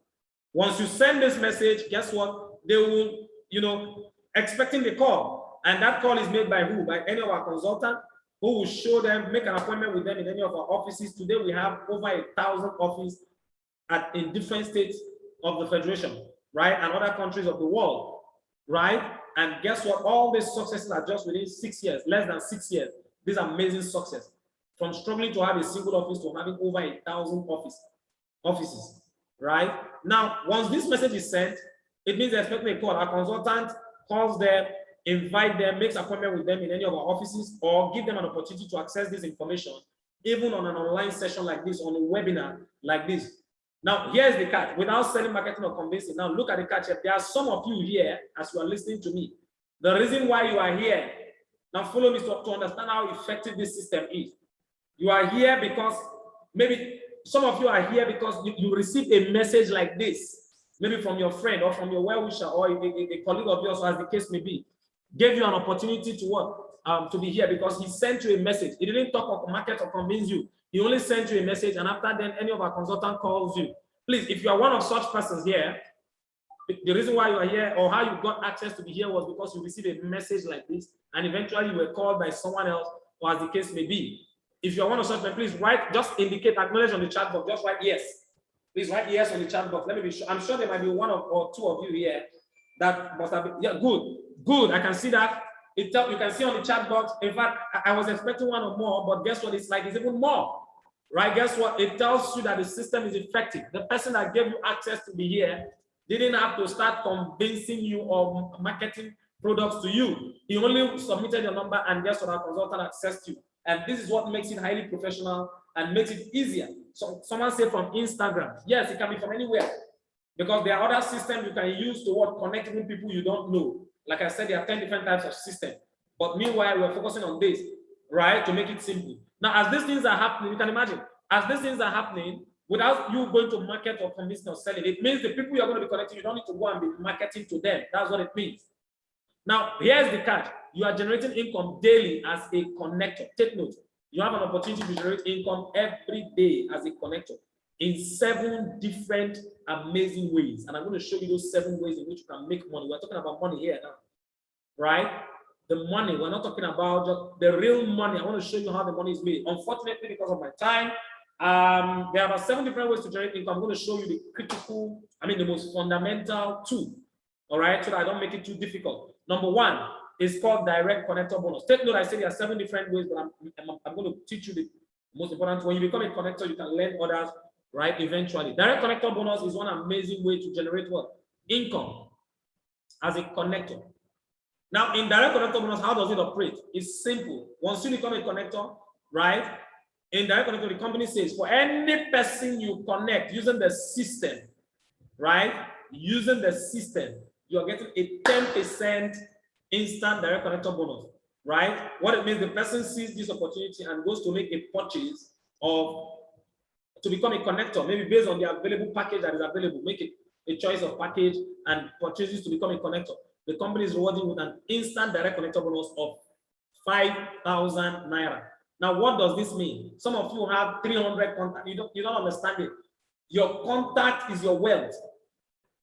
Once you send this message, guess what? They will, expecting the call. And that call is made by who? By any of our consultants who will show them, make an appointment with them in any of our offices. Today, we have over 1,000 offices in different states of the Federation, right? And other countries of the world, right? And guess what? All these successes are just within 6 years, less than 6 years. These amazing success. From struggling to have a single office to having over 1,000 offices. Right? Now, once this message is sent, it means they're expecting a call. Our consultant calls them, invite them, makes appointment with them in any of our offices, or give them an opportunity to access this information, even on an online session like this, on a webinar like this. Now, here's the catch. Without selling, marketing, or convincing, now look at the catch. There are some of you here, as you are listening to me. The reason why you are here, now follow me to understand how effective this system is. You are here because maybe some of you are here because you received a message like this, maybe from your friend or from your well-wisher or a colleague of yours, as the case may be, gave you an opportunity to what? To be here because he sent you a message. He didn't talk or market or convince you. He only sent you a message, and after then, any of our consultants calls you. Please, if you are one of such persons here, the reason why you are here or how you got access to be here was because you received a message like this, and eventually you were called by someone else, or as the case may be. If you're one of such, please write, just indicate, acknowledge on the chat box, just write yes. Please write yes on the chat box. Let me be sure. I'm sure there might be one or two of you here that must have been, yeah, good. I can see that. You can see on the chat box. In fact, I was expecting one or more, but guess what? It's like it's even more, right? Guess what? It tells you that the system is effective. The person that gave you access to be here didn't have to start convincing you or marketing products to you. He only submitted your number, and guess what? Our consultant accessed you. And this is what makes it highly professional and makes it easier. So someone said from Instagram. Yes, it can be from anywhere, because there are other systems you can use to connect with people you don't know. Like I said, there are 10 different types of systems. But meanwhile, we're focusing on this, right? To make it simple. Now, as these things are happening, you can imagine, as these things are happening, without you going to market or convincing or selling, it means the people you're going to be connecting, you don't need to go and be marketing to them. That's what it means. Now, here's the catch. You are generating income daily as a connector. Take note. You have an opportunity to generate income every day as a connector in 7 different amazing ways. And I'm going to show you those 7 ways in which you can make money. We're talking about money here now, right? The money, we're not talking about just the real money. I want to show you how the money is made. Unfortunately, because of my time, there are about 7 different ways to generate income. I'm going to show you the critical, the most fundamental 2, all right? So that I don't make it too difficult. Number 1 is called direct connector bonus. Take note, I said there are 7 different ways, but I'm going to teach you the most important. When you become a connector, you can learn others, right? Eventually. Direct connector bonus is one amazing way to generate what? Income as a connector. Now, in direct connector bonus, how does it operate? It's simple. Once you become a connector, right? In direct connector, the company says for any person you connect using the system, right? Using the system, you're getting a 10% instant direct connector bonus, right? What it means, the person sees this opportunity and goes to make a purchase to become a connector, maybe based on the available package that is available, make a choice of package and purchases to become a connector. The company is rewarding with an instant direct connector bonus of 5,000 naira. Now, what does this mean? Some of you have 300 contacts. You don't understand it. Your contact is your wealth,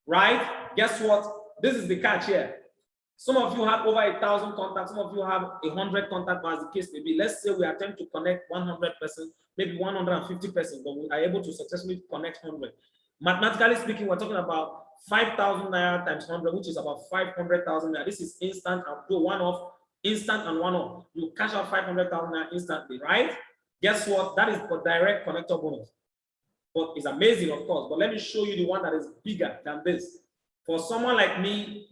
right? Guess what? This is the catch here. Some of you have over 1,000 contacts. Some of you have 100 contacts, as the case may be. Let's say we attempt to connect 100 persons, maybe 150 persons, but we are able to successfully connect 100. Mathematically speaking, we're talking about 5,000 naira times 100, which is about 500,000 naira. This is instant. I'll do one-off, instant and one-off. You cash out 500,000 naira instantly, right? Guess what? That is for direct connector bonus. But it's amazing, of course. But let me show you the one that is bigger than this. For someone like me,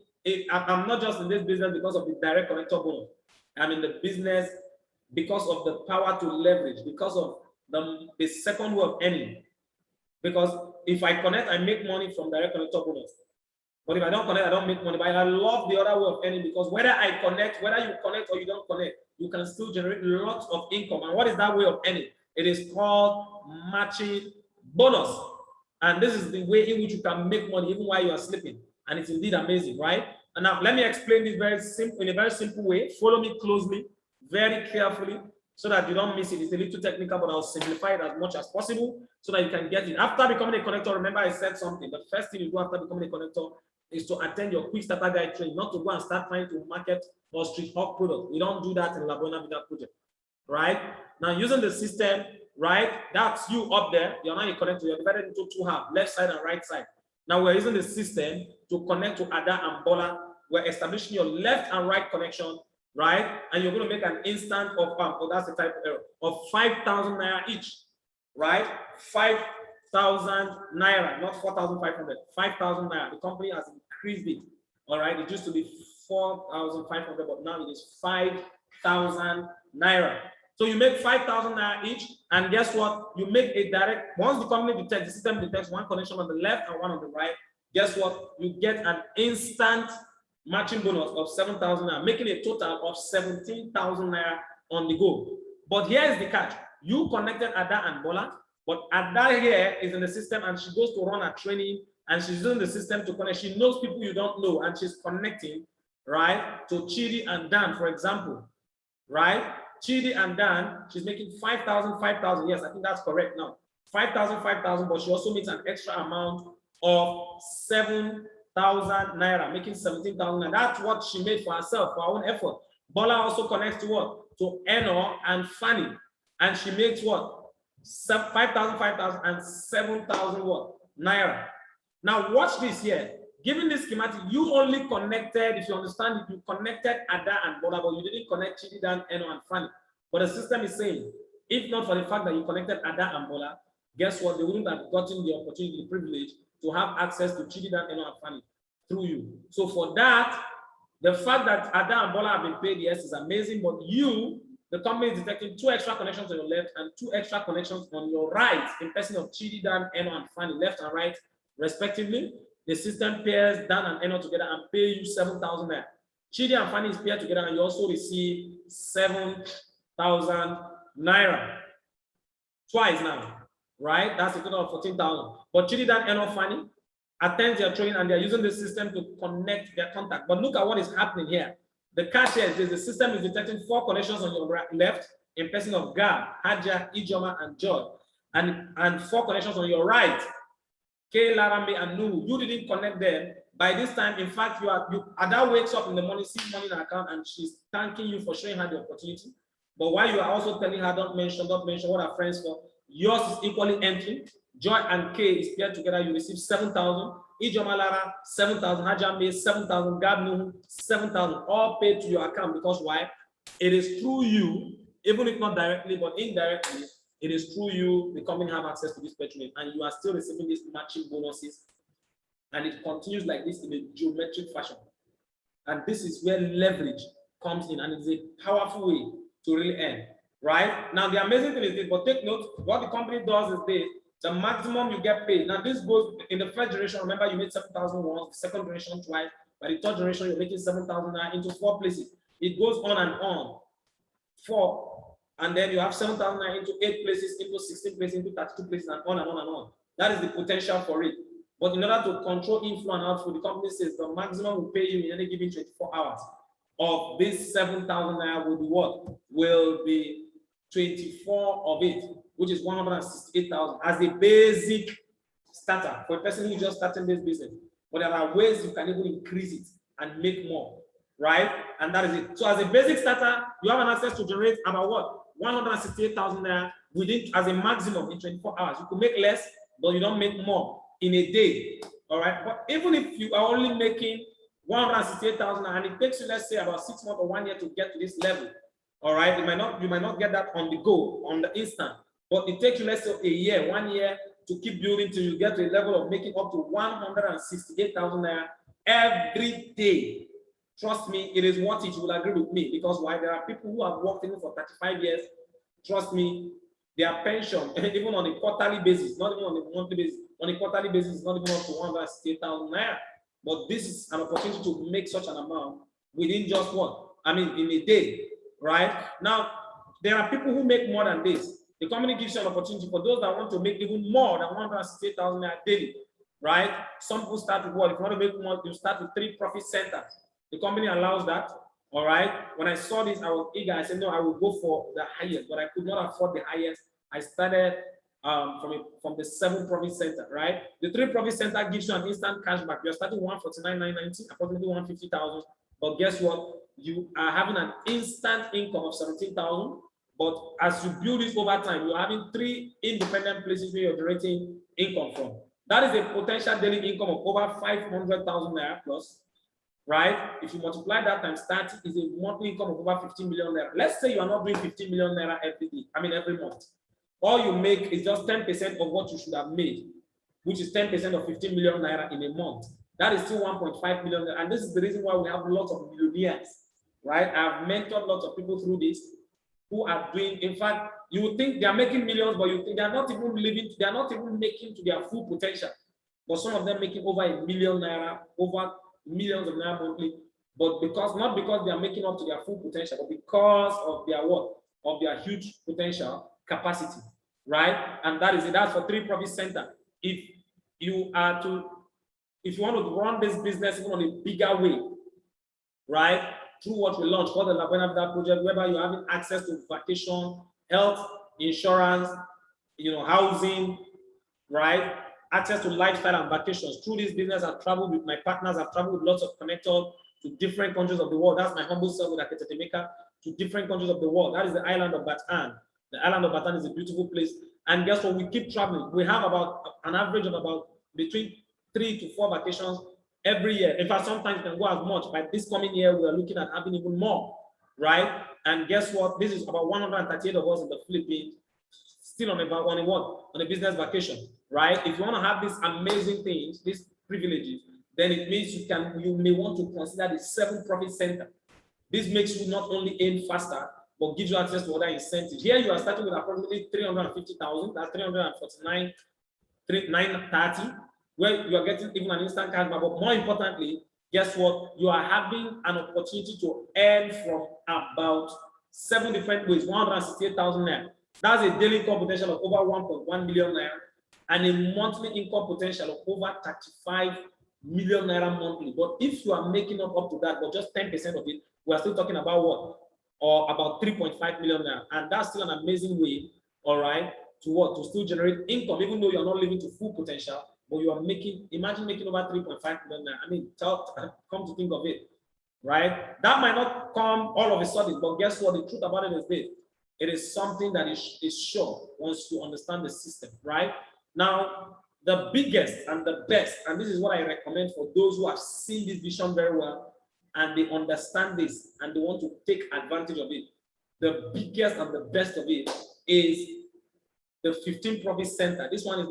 I'm not just in this business because of the direct connector bonus. I'm in the business because of the power to leverage, because of the second way of earning. Because if I connect, I make money from direct connector bonus. But if I don't connect, I don't make money. But I love the other way of earning, because whether I connect, whether you connect or you don't connect, you can still generate lots of income. And what is that way of earning? It is called matching bonus. And this is the way in which you can make money even while you are sleeping. And it's indeed amazing, right? And now let me explain this in a very simple way. Follow me closely, very carefully, so that you don't miss it. It's a little technical, but I'll simplify it as much as possible so that you can get it. After becoming a connector, remember I said something. The first thing you do after becoming a connector is to attend your quick starter guide training, not to go and start trying to market or street hawk products. We don't do that in LABUENA VIDA project, right? Now, using the system, right? That's you up there. You're not a connector. You're divided into 2 halves, left side and right side. Now we're using the system to connect to Ada and Bola. We're establishing your left and right connection, right? And you're going to make an instant of, that's the type of error, of 5,000 naira each, right? 5,000 naira, not 4,500, 5,000 naira. The company has increased it, all right? It used to be 4,500, but now it is 5,000 naira. So you make 5,000 naira each, and guess what? You make a direct, once the company detects, the system detects one connection on the left and one on the right, guess what? You get an instant matching bonus of 7,000 naira, making a total of 17,000 naira on the go. But here is the catch. You connected Ada and Bola, but Ada here is in the system and she goes to run a training and she's using the system to connect. She knows people you don't know and she's connecting, right, to Chidi and Dan, for example, right? Chidi and Dan, she's making 5,000, 5,000. Yes, I think that's correct now. 5,000, 5,000, but she also makes an extra amount of 7,000 naira, making 17,000. And that's what she made for herself, for her own effort. Bola also connects to what? To Eno and Fanny. And she makes what? 5,000, 5,000, and 7,000 what? Naira. Now watch this here. given this schematic, you only connected, if you understand it, you connected Ada and Bola, but you didn't connect Chidi, Dan, Eno, and Fanny. But the system is saying, if not for the fact that you connected Ada and Bola, guess what? They wouldn't have gotten the opportunity, the privilege to have access to Chidi, Dan, Eno, and Fanny through you. So for that, the fact that Ada and Bola have been paid, yes, is amazing, but you, the company is detecting 2 extra connections on your left and 2 extra connections on your right in person of Chidi, Dan, Eno, and Fanny, left and right, respectively. The system pairs Dan and Eno together and pay you 7,000 naira. Chidi and Fanny is paired together and you also receive 7,000 naira. Twice now, right? That's a total of 14,000. But Chidi, Dan, Eno, Fanny attend their training and they're using the system to connect their contact. But look at what is happening here. The catch here is the system is detecting 4 connections on your left in person of Gab, Haja, Ijoma, and Joy, and 4 connections on your right, K, Larambe, and Nu. You didn't connect them. By this time, in fact, Ada wakes up in the morning, sees money in her account, and she's thanking you for showing her the opportunity. But while you are also telling her, don't mention what her friends for, yours is equally empty. Joy and K is paired together, you receive 7,000. Ijoma Lara, 7,000. Hajame, 7,000. Gabnu, 7,000. All paid to your account because why? It is through you, even if not directly, but indirectly, it is through you, the company have access to this patronage, and you are still receiving these matching bonuses. And it continues like this in a geometric fashion. And this is where leverage comes in, and it's a powerful way to really earn, right? Now, the amazing thing is this, but take note, what the company does is this. The maximum you get paid. Now, this goes in the first generation. Remember, you made 7,000 once, the second generation twice. By the third generation, you're making 7,000 into 4 places. It goes on and on. 4, and then you have 7,000 into 8 places, into 16 places, into 32 places, and on and on and on. That is the potential for it. But in order to control inflow and outflow, the company says the maximum will pay you in any given 24 hours of this 7,000 naira will be what? Will be 24 of it, which is 168,000 as a basic starter for a person who just starting this business. But there are ways you can even increase it and make more, right? And that is it. So as a basic starter, you have an access to generate about what? 168,000 naira within as a maximum in 24 hours. You could make less, but you don't make more in a day. All right. But even if you are only making 168,000 and it takes you, let's say, about 6 months or 1 year to get to this level. All right, you might not get that on the go, on the instant, but it takes you, let's say, a year, 1 year to keep building till you get to a level of making up to 168,000 naira every day. Trust me, it is worth it. You will agree with me because why? There are people who have worked even for 35 years. Trust me, their pension, even on a quarterly basis, not even on a monthly basis, on a quarterly basis, is not even up to 168,000 naira. But this is an opportunity to make such an amount within just what? I mean, in a day. Right now, there are people who make more than this. The company gives you an opportunity for those that want to make even more than 168,000 daily. Right? Some people start with what? If you want to make more, you start with 3 profit centers. The company allows that. All right. When I saw this, I was eager. I said, no, I will go for the highest, but I could not afford the highest. I started from the 7 profit center. Right? The 3 profit center gives you an instant cashback. You're starting 149,990, approximately 150,000. But guess what? You are having an instant income of 17,000, but as you build this over time, you're having 3 independent places where you're generating income from. That is a potential daily income of over 500,000 naira plus, right? If you multiply that times 30, is a monthly income of over 15 million naira. Let's say you are not doing 15 million naira every day, every month. All you make is just 10% of what you should have made, which is 10% of 15 million naira in a month. That is still 1.5 million, and this is the reason why we have lots of millionaires, right? I've mentored lots of people through this who are doing, in fact, you would think they are making millions, but you think they are not even living, they are not even making to their full potential. But some of them making over 1 million naira, over millions of naira monthly, but not because they are making up to their full potential, but because of their what? Of their huge potential capacity, right? And that is it. That's for 3 profit center. If you want to run this business even on a bigger way, right? Through what we launched called the LABUENA VIDA project, whereby you're having access to vacation, health, insurance, housing, right? Access to lifestyle and vacations. Through this business, I've traveled with my partners, I've traveled with lots of connectors to different countries of the world. That's my humble self with Aketetemeka, to different countries of the world. That is the island of Bataan. The island of Bataan is a beautiful place. And guess what? We keep traveling. We have about an average of about between 3 to 4 vacations every year. In fact, sometimes it can go as much. By this coming year, we are looking at having even more, right? And guess what? This is about 138 of us in the Philippines, still on a business vacation, right? If you want to have these amazing things, these privileges, then it means you may want to consider the 7 profit center. This makes you not only earn faster, but gives you access to other incentives. Here you are starting with approximately 350,000, that's 349,930, where you are getting even an instant cashback. But more importantly, guess what? You are having an opportunity to earn from about 7 different ways, 168,000 naira. That's a daily income potential of over 1.1 million naira and a monthly income potential of over 35 million naira monthly. But if you are making up to that, but just 10% of it, we are still talking about what? Or about 3.5 million naira. And that's still an amazing way, all right, to what? To still generate income, even though you're not living to full potential, but you are making, imagine making over 3.5 million naira. I mean, come to think of it, right? That might not come all of a sudden, but guess what? The truth about it is this. It is something that is sure once you understand the system, right? Now, the biggest and the best, and this is what I recommend for those who have seen this vision very well, and they understand this, and they want to take advantage of it. The biggest and the best of it is the 15 profit center. This one is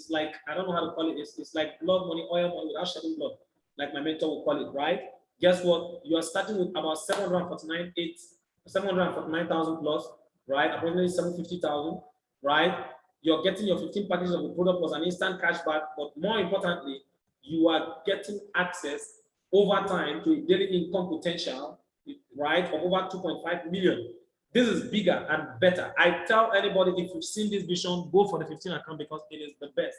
like, I don't know how to call it. It's like blood money, oil money without shedding blood, like my mentor will call it, right? Guess what? You are starting with about 749,000 plus, right? Approximately 750,000, right? You're getting your 15 packages of the product plus an instant cashback, but more importantly, you are getting access over time to a daily income potential, right, of over 2.5 million. This is bigger and better. I tell anybody, if you've seen this vision, go for the 15 account because it is the best,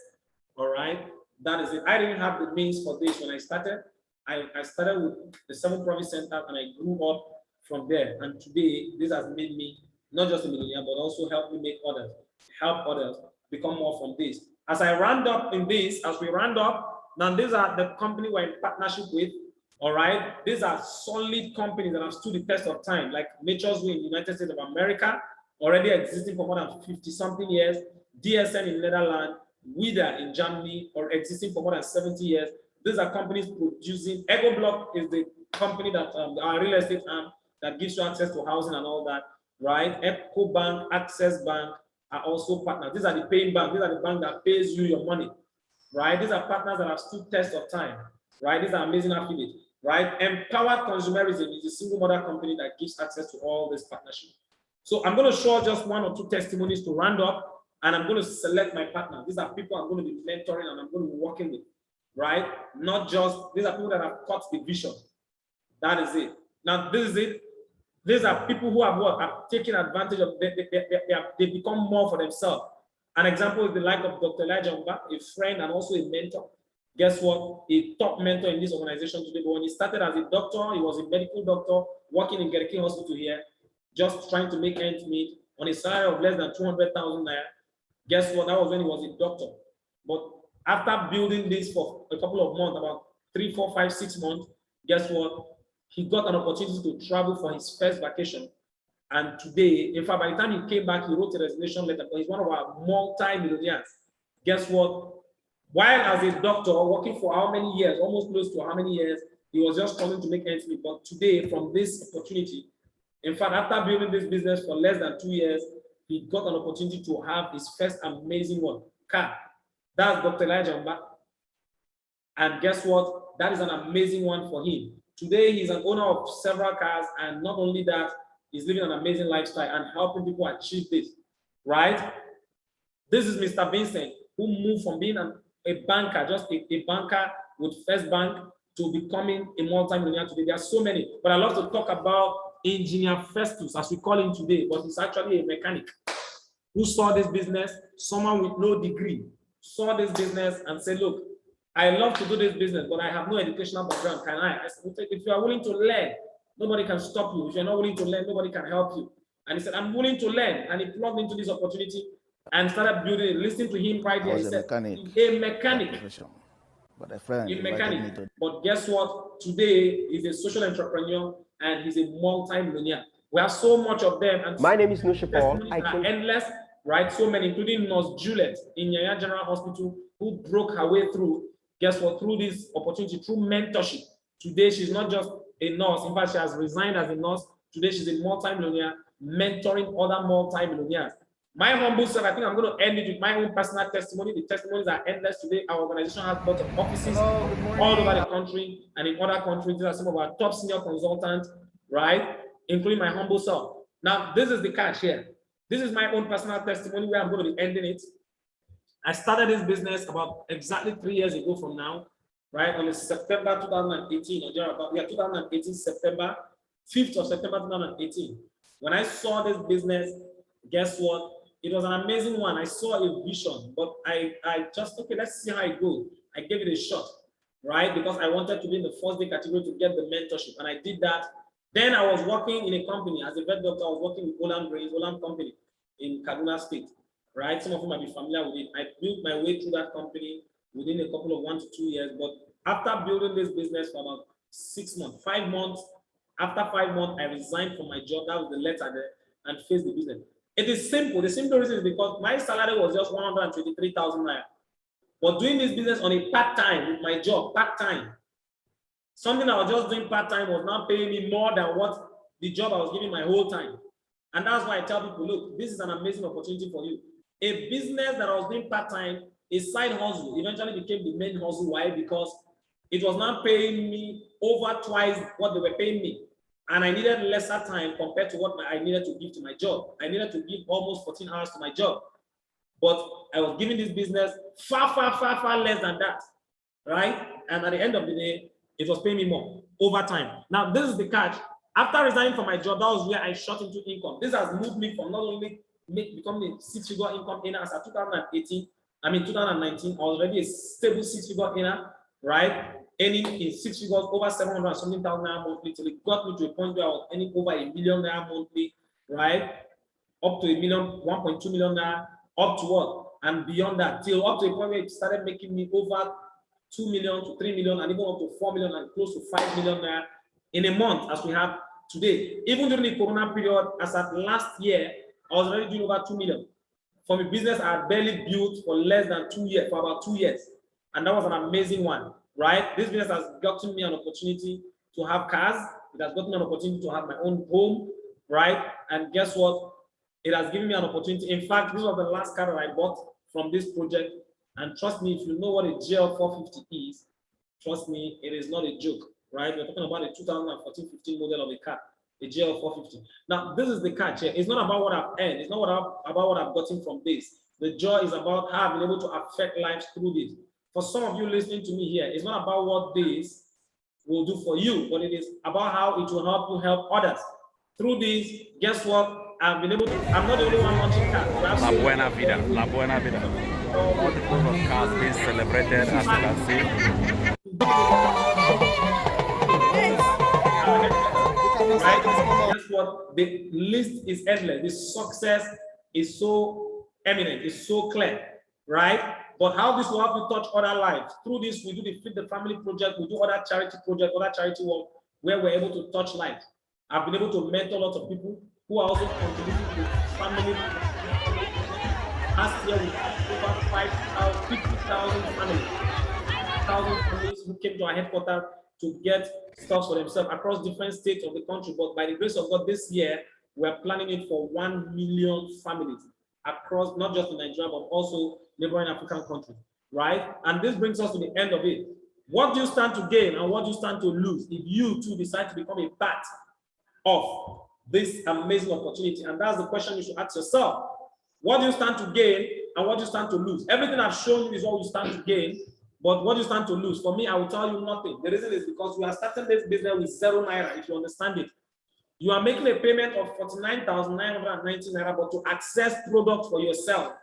all right? That is it. I didn't have the means for this when I started. I started with the 7 profit center and I grew up from there. And today, this has made me not just a millionaire, but also help me make others, help others become more from this. As I round up in this, as we round up, now these are the company we're in partnership with, all right? These are solid companies that have stood the test of time, like Nature's Way in the United States of America, already existing for more than 50-something years, DSN in Netherlands, VIDA in Germany, or existing for more than 70 years. These are companies producing. EcoBlock is the company that our real estate arm that gives you access to housing and all that, right? EcoBank, Access Bank are also partners. These are the paying bank. These are the bank that pays you your money, right? These are partners that have stood test of time, right? These are amazing affiliates, right? Empowered Consumerism is a single mother company that gives access to all this partnership. So I'm going to show just 1 or 2 testimonies to round up, and I'm going to select my partner. These are people I'm going to be mentoring and I'm going to be working with, right? Not just, these are people that have caught the vision. That is it. Now, this is it. These are people who have what? Have taken advantage of, they become more for themselves. An example is the like of Dr. Elijah Umar, a friend and also a mentor. Guess what? A top mentor in this organization today. But when he started as a doctor, he was a medical doctor working in Gereki Hospital here, just trying to make ends meet on a salary of less than 200,000 naira. Guess what? That was when he was a doctor. But after building this for a couple of months, about 3, 4, 5, 6 months, guess what? He got an opportunity to travel for his first vacation. And today, in fact, by the time he came back, he wrote a resignation letter, but he's one of our multi-millionaires. Guess what? While as a doctor, working for how many years, almost close to how many years, he was just struggling to make ends meet. But today, from this opportunity, in fact, after building this business for less than 2 years, he got an opportunity to have his first amazing car. That's Dr. Elijah Umar. And guess what? That is an amazing one for him. Today, he's an owner of several cars, and not only that, he's living an amazing lifestyle and helping people achieve this, right? This is Mr. Vincent, who moved from being a banker, just a banker with First Bank, to becoming a multi-millionaire today. There are so many, but I love to talk about Engineer Festus, as we call him today, but he's actually a mechanic who saw this business, someone with no degree, saw this business and said, look, I love to do this business, but I have no educational background. Can I? I said, if you are willing to learn, nobody can stop you. If you're not willing to learn, nobody can help you. And he said, I'm willing to learn. And he plugged into this opportunity and started building it. Listen to him right there. He said, a mechanic. But a friend, a mechanic. But guess what? Today, he's a social entrepreneur and he's a multi-millionaire. We have so much of them. And my name is Nusha Paul. I can endless, right? So many, including Nurse Juliet in Yaya General Hospital, who broke her way through. guess what? Through this opportunity, through mentorship, today she's not just a nurse. In fact, she has resigned as a nurse. Today she's a multi-millionaire, mentoring other multi-millionaires. My humble self, I think I'm going to end it with my own personal testimony. The testimonies are endless today. Our organization has lots of offices all over the country and in other countries. These are some of our top senior consultants, right? Including my humble self. Now, this is the catch here. This is my own personal testimony where I'm going to be ending it. I started this business about exactly 3 years ago from now, right? On September 2018, or about, 2018, September, 5th of September 2018. When I saw this business, guess what? It was an amazing one. I saw a vision, but I just, okay, let's see how it goes. I gave it a shot, right? Because I wanted to be in the first day category to get the mentorship. And I did that. Then I was working in a company as a vet doctor. I was working with Olam company in Kaduna State, right? Some of you might be familiar with it. I built my way through that company within a couple of 1 to 2 years. But after building this business for about 6 months, 5 months, after 5 months, I resigned from my job. That was the letter there, and faced the business. It is simple. The simple reason is because my salary was just 123,000 naira. But doing this business on a part-time with my job, part-time, something I was just doing part-time was now paying me more than what the job I was giving my whole time. And that's why I tell people, look, this is an amazing opportunity for you. A business that I was doing part-time, a side hustle, eventually became the main hustle. Why? Because it was now paying me over twice what they were paying me. And I needed lesser time compared to what I needed to give to my job. I needed to give almost 14 hours to my job. But I was giving this business far less than that, right? And at the end of the day, it was paying me more over time. Now, this is the catch. After resigning from my job, that was where I shot into income. This has moved me from not only becoming a 6-figure income earner as of 2019, I was already a stable 6-figure earner, right? Earning in 6 figures, over 700 something thousand naira monthly, till it got me to a point where I was earning over $1 million naira monthly, right? Up to 1.2 million naira, up to what? And beyond that, till up to a point where it started making me over 2 million to 3 million, and even up to 4 million and close to 5 million naira in a month, as we have today. Even during the Corona period, as at last year, I was already doing over 2 million. From a business I had barely built for less than 2 years, for about 2 years. And that was an amazing one, right? This business has gotten me an opportunity to have cars. It has gotten me an opportunity to have my own home, right? And guess what? It has given me an opportunity. In fact, this was the last car that I bought from this project. And trust me, if you know what a GL 450 is, trust me, it is not a joke, right? We're talking about a 2014-15 model of a car, a GL 450. Now, this is the catch here. It's not about what I've earned. It's not about what I've gotten from this. The joy is about how I've been able to affect lives through this. For some of you listening to me here, it's not about what this will do for you, but it is about how it will help you help others. Through this, guess what? I've been able to, I'm not the only one launching cars. LABUENA VIDA, LABUENA VIDA. Multiple of cars being celebrated, as you can see. Right? Guess what? The list is endless. The success is so eminent, it's so clear, right? But how this will help you touch other lives. Through this, we do the Feed the Family project, we do other charity projects, other charity work, where we're able to touch lives. I've been able to mentor lots of people who are also contributing to family. Last year, we had over 50,000 families who came to our headquarters to get stuff for themselves across different states of the country. But by the grace of God, this year, we're planning it for 1 million families across, not just in Nigeria, but also neighboring African countries, right? And this brings us to the end of it. What do you stand to gain and what do you stand to lose if you too decide to become a part of this amazing opportunity? And that's the question you should ask yourself. What do you stand to gain and what do you stand to lose? Everything I've shown you is what you stand to gain, but what do you stand to lose? For me, I will tell you nothing. The reason is because we are starting this business with 0 naira, if you understand it. You are making a payment of 49,990 naira, but to access products for yourself.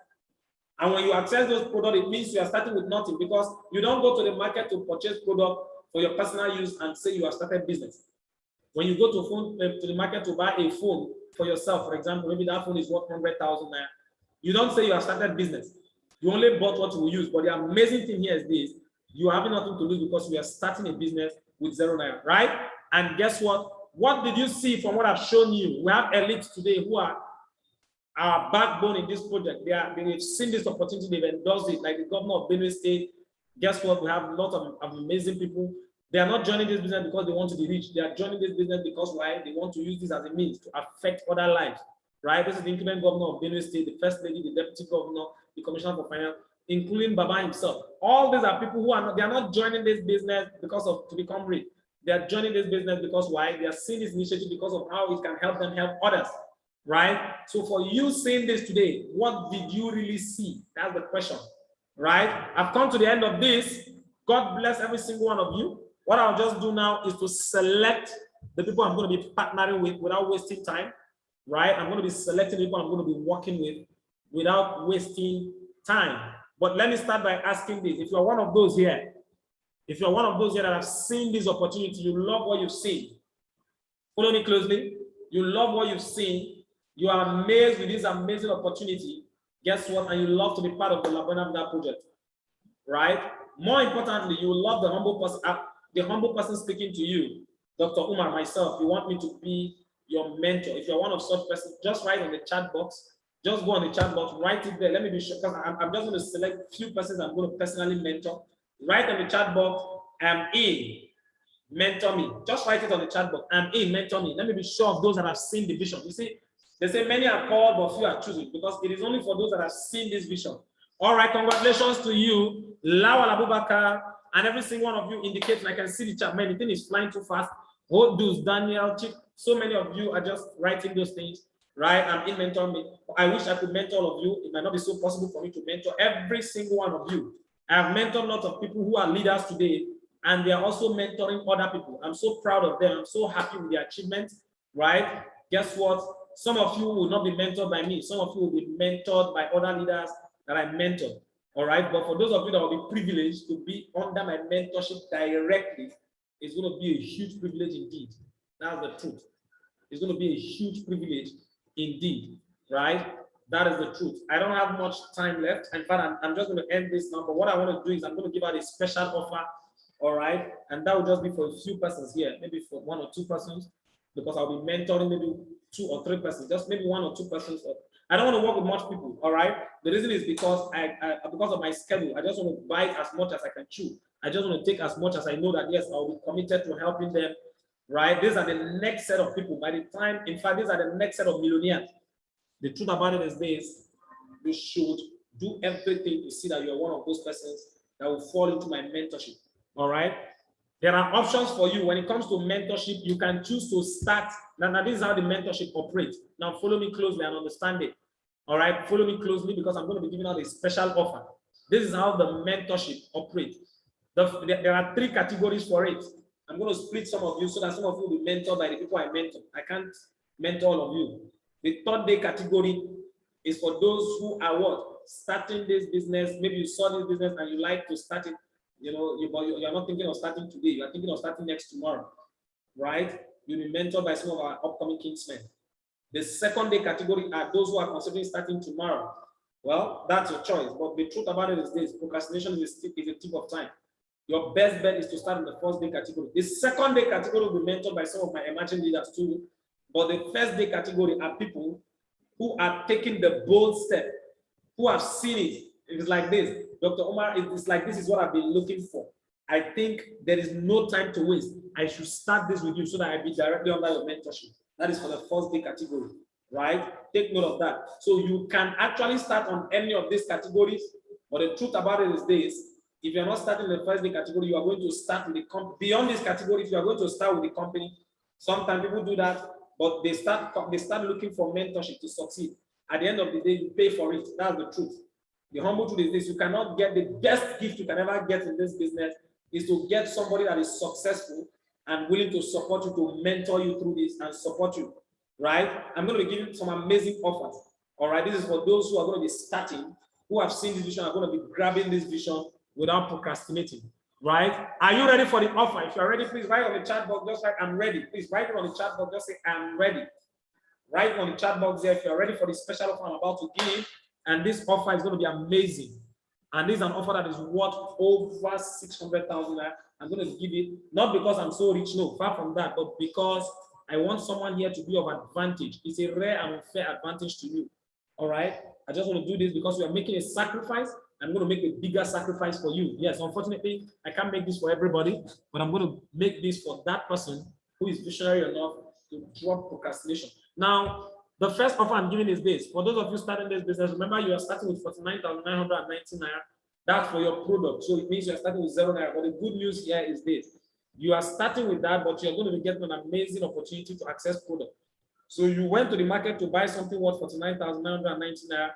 And when you access those products, it means you are starting with nothing, because you don't go to the market to purchase product for your personal use and say you have started business. When you go to the market to buy a phone for yourself, for example, maybe that phone is worth 100,000 naira. You don't say you have started business. You only bought what you will use. But the amazing thing here is this: you have nothing to lose because we are starting a business with 0 naira, right? And guess what? What did you see from what I've shown you? We have elites today who are our backbone in this project. They've seen this opportunity, they've endorsed it, like the governor of Benue State, Guess what? We have a lot of amazing people. They are not joining this business because they want to be rich. They are joining this business because why? They want to use this as a means to affect other lives, right? This is the incumbent governor of Benue State, the first lady, the deputy governor, the commissioner for finance, including Baba himself. All these are people who are not, they are not joining this business because of to become rich. They are joining this business because why? They are seeing this initiative because of how it can help them help others, right? So for you seeing this today, what did you really see? That's the question, right? I've come to the end of this. God bless every single one of you. What I'll just do now is to select the people I'm going to be partnering with without wasting time, right? I'm going to be selecting people I'm going to be working with without wasting time. But let me start by asking this. If you're one of those here, if you're one of those here that have seen this opportunity, you love what you've seen. Follow me closely. You love what you've seen. You are amazed with this amazing opportunity. Guess what? And you love to be part of the LABUENA VIDA project, right? More importantly, you love the humble person speaking to you, Dr. Umar, myself. You want me to be your mentor. If you're one of such persons, just write in the chat box. Just go on the chat box, write it there. Let me be sure, because I'm just going to select a few persons I'm going to personally mentor. Write on the chat box, I'm in, mentor me. Just write it on the chat box, I'm in, mentor me. Let me be sure of those that have seen the vision. You see, they say many are called, but few are chosen, because it is only for those that have seen this vision. All right, congratulations to you, Lawal Abubakar, and every single one of you indicates, and I can see the chat, man, the thing is flying too fast. Hodus, Daniel, Chick, so many of you are just writing those things, right? I'm in mentor me. I wish I could mentor all of you. It might not be so possible for me to mentor every single one of you. I have mentored lots of people who are leaders today, and they are also mentoring other people. I'm so proud of them. I'm so happy with their achievements, right? Guess what? Some of you will not be mentored by me. Some of you will be mentored by other leaders that I mentor, all right? But for those of you that will be privileged to be under my mentorship directly, it's going to be a huge privilege indeed. That's the truth. It's going to be a huge privilege indeed, right? That is the truth. I don't have much time left. In fact, I'm just going to end this now. But what I want to do is I'm going to give out a special offer, all right? And that will just be for a few persons here, maybe for 1 or 2 persons, because I'll be mentoring maybe 2 or 3 persons, just maybe 1 or 2 persons. I don't want to work with much people, all right? The reason is because because of my schedule, I just want to bite as much as I can chew. I just want to take as much as I know that, yes, I'll be committed to helping them, right? These are the next set of people. By the time, in fact, these are the next set of millionaires. The truth about it is this: you should do everything to see that you're one of those persons that will fall into my mentorship. All right. There are options for you when it comes to mentorship. You can choose to start. Now this is how the mentorship operates. Now follow me closely and understand it. All right. Follow me closely because I'm going to be giving out a special offer. This is how the mentorship operates. There are 3 categories for it. I'm going to split some of you so that some of you will be mentored by the people I mentor. I can't mentor all of you. The 3rd day category is for those who are what? Starting this business. Maybe you saw this business and you like to start it. You know, you're not thinking of starting today. You're thinking of starting next tomorrow, right? You'll be mentored by some of our upcoming kingsmen. The 2nd day category are those who are considering starting tomorrow. Well, that's your choice. But the truth about it is this: procrastination is a tip of time. Your best bet is to start in the 1st day category. The 2nd day category will be mentored by some of my emerging leaders too. But the 1st day category are people who are taking the bold step, who have seen it. It is like this, Dr. Umar, it's like this is what I've been looking for. I think there is no time to waste. I should start this with you so that I be directly under your mentorship. That is for the 1st day category, right? Take note of that. So you can actually start on any of these categories, but the truth about it is this: if you're not starting the 1st day category, you are going to start with the company. Beyond this category, if you are going to start with the company, sometimes people do that, but they start looking for mentorship to succeed. At the end of the day, you pay for it. That's the truth. The humble truth is this: you cannot get the best gift you can ever get in this business is to get somebody that is successful and willing to support you, to mentor you through this and support you, right? I'm going to be giving some amazing offers. All right, this is for those who are going to be starting, who have seen this vision, are going to be grabbing this vision without procrastinating, right? Are you ready for the offer? If you're ready, please write on the chat box, just write "I'm ready." Please write it on the chat box, just say "I'm ready." Write on the chat box there if you're ready for the special offer I'm about to give. And this offer is going to be amazing. And this is an offer that is worth over 600,000. I'm going to give it, not because I'm so rich, no, far from that, but because I want someone here to be of advantage. It's a rare and unfair advantage to you. All right. I just want to do this because we are making a sacrifice. I'm going to make a bigger sacrifice for you. Yes, unfortunately, I can't make this for everybody, but I'm going to make this for that person who is visionary enough to drop procrastination. Now, the first offer I'm giving is this. For those of you starting this business, remember you are starting with 49,990 naira. That's for your product. So it means you're starting with 0 naira. But the good news here is this. You are starting with that, but you're going to be getting an amazing opportunity to access product. So you went to the market to buy something worth 49,990 naira,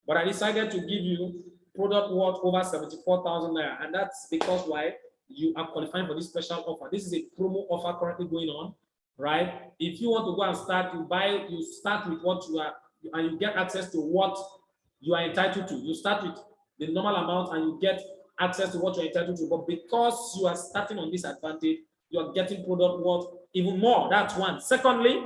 but I decided to give you product worth over 74,000 naira. And that's because why? You are qualifying for this special offer. This is a promo offer currently going on, right? If you want to go and start, you start with what you are, and you get access to what you are entitled to. You start with the normal amount and you get access to what you're entitled to. But because you are starting on this advantage, you're getting product worth even more. That's one. Secondly,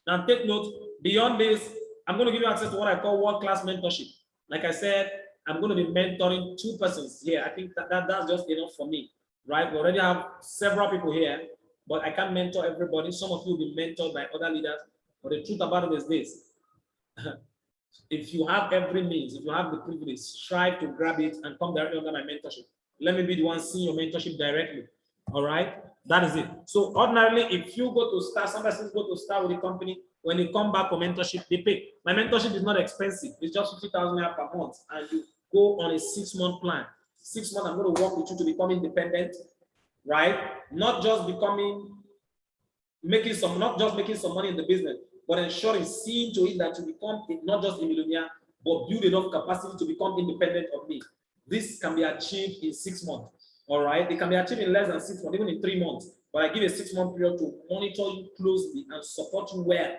now take note, beyond this, I'm going to give you access to what I call world-class mentorship. Like I said, I'm going to be mentoring 2 persons here. I think that's just enough for me, right? We already have several people here, but I can't mentor everybody. Some of you will be mentored by other leaders. But the truth about it is this. If you have every means, if you have the privilege, strive to grab it and come directly under my mentorship. Let me be the one seeing your mentorship directly. All right, that is it. So ordinarily, if you go to start, some persons go to start with the company, when they come back for mentorship, they pay. My mentorship is not expensive. It's just 50,000 naira per month, and you go on a 6-month plan. 6 months, I'm going to work with you to become independent, right? Not just making some money in the business, but ensuring, seeing to it that you become not just a millionaire, but build enough capacity to become independent of me. This can be achieved in 6 months. All right, it can be achieved in less than 6 months, even in 3 months. But I give a 6-month period to monitor you closely and support you well,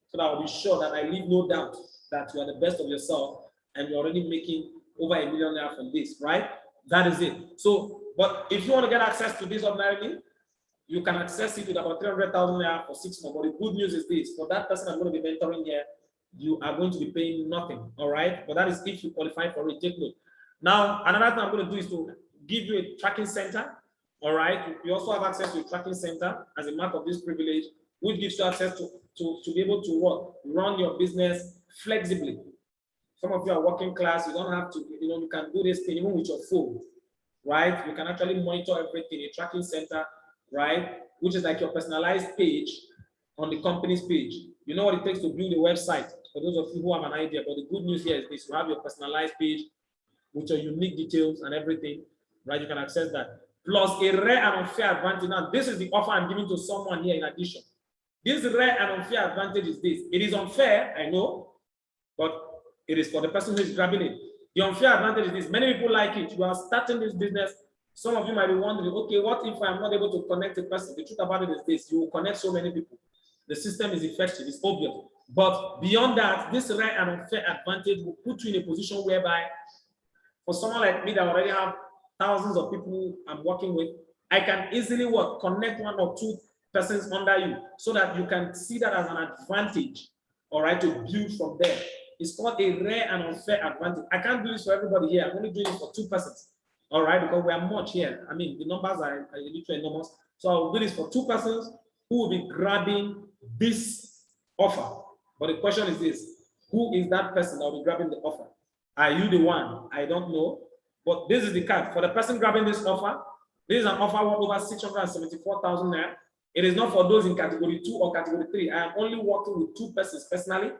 so that I'll be sure that I leave no doubt that you are the best of yourself and you're already making over $1 million from this, right? That is it. So, but if you want to get access to this ordinarily, you can access it with about 300,000 naira for 6 months. But the good news is this: for that person I'm going to be mentoring here, you are going to be paying nothing. All right, but that is if you qualify for it. Take note. Now, another thing I'm going to do is to give you a tracking center. All right, you also have access to a tracking center as a mark of this privilege, which gives you access to be able to run your business flexibly. Some of you are working class, you don't have to, you can do this thing even with your phone, right? You can actually monitor everything, a tracking center, right? Which is like your personalized page on the company's page. You know what it takes to build a website. For those of you who have an idea, but the good news here is this: you have your personalized page with your unique details and everything, right? You can access that. Plus a rare and unfair advantage. Now, this is the offer I'm giving to someone here in addition. This rare and unfair advantage is this. It is unfair, I know, but it is for the person who is grabbing it. The unfair advantage is this. Many people like it. You are starting this business. Some of you might be wondering, okay, what if I'm not able to connect a person? The truth about it is this: you will connect so many people. The system is effective, it's obvious. But beyond that, this rare and unfair advantage will put you in a position whereby, for someone like me that already have thousands of people I'm working with, I can easily connect 1 or 2 persons under you, so that you can see that as an advantage, all right, to build from there. It's called a rare and unfair advantage. I can't do this for everybody here. I'm only doing it for 2 persons, all right, because we are much here. I mean, the numbers are literally enormous. So I'll do this for 2 persons who will be grabbing this offer. But the question is this: who is that person that will be grabbing the offer? Are you the one? I don't know. But this is the card. For the person grabbing this offer, this is an offer worth over 674,000 naira. It is not for those in category 2 or category 3. I am only working with 2 persons personally.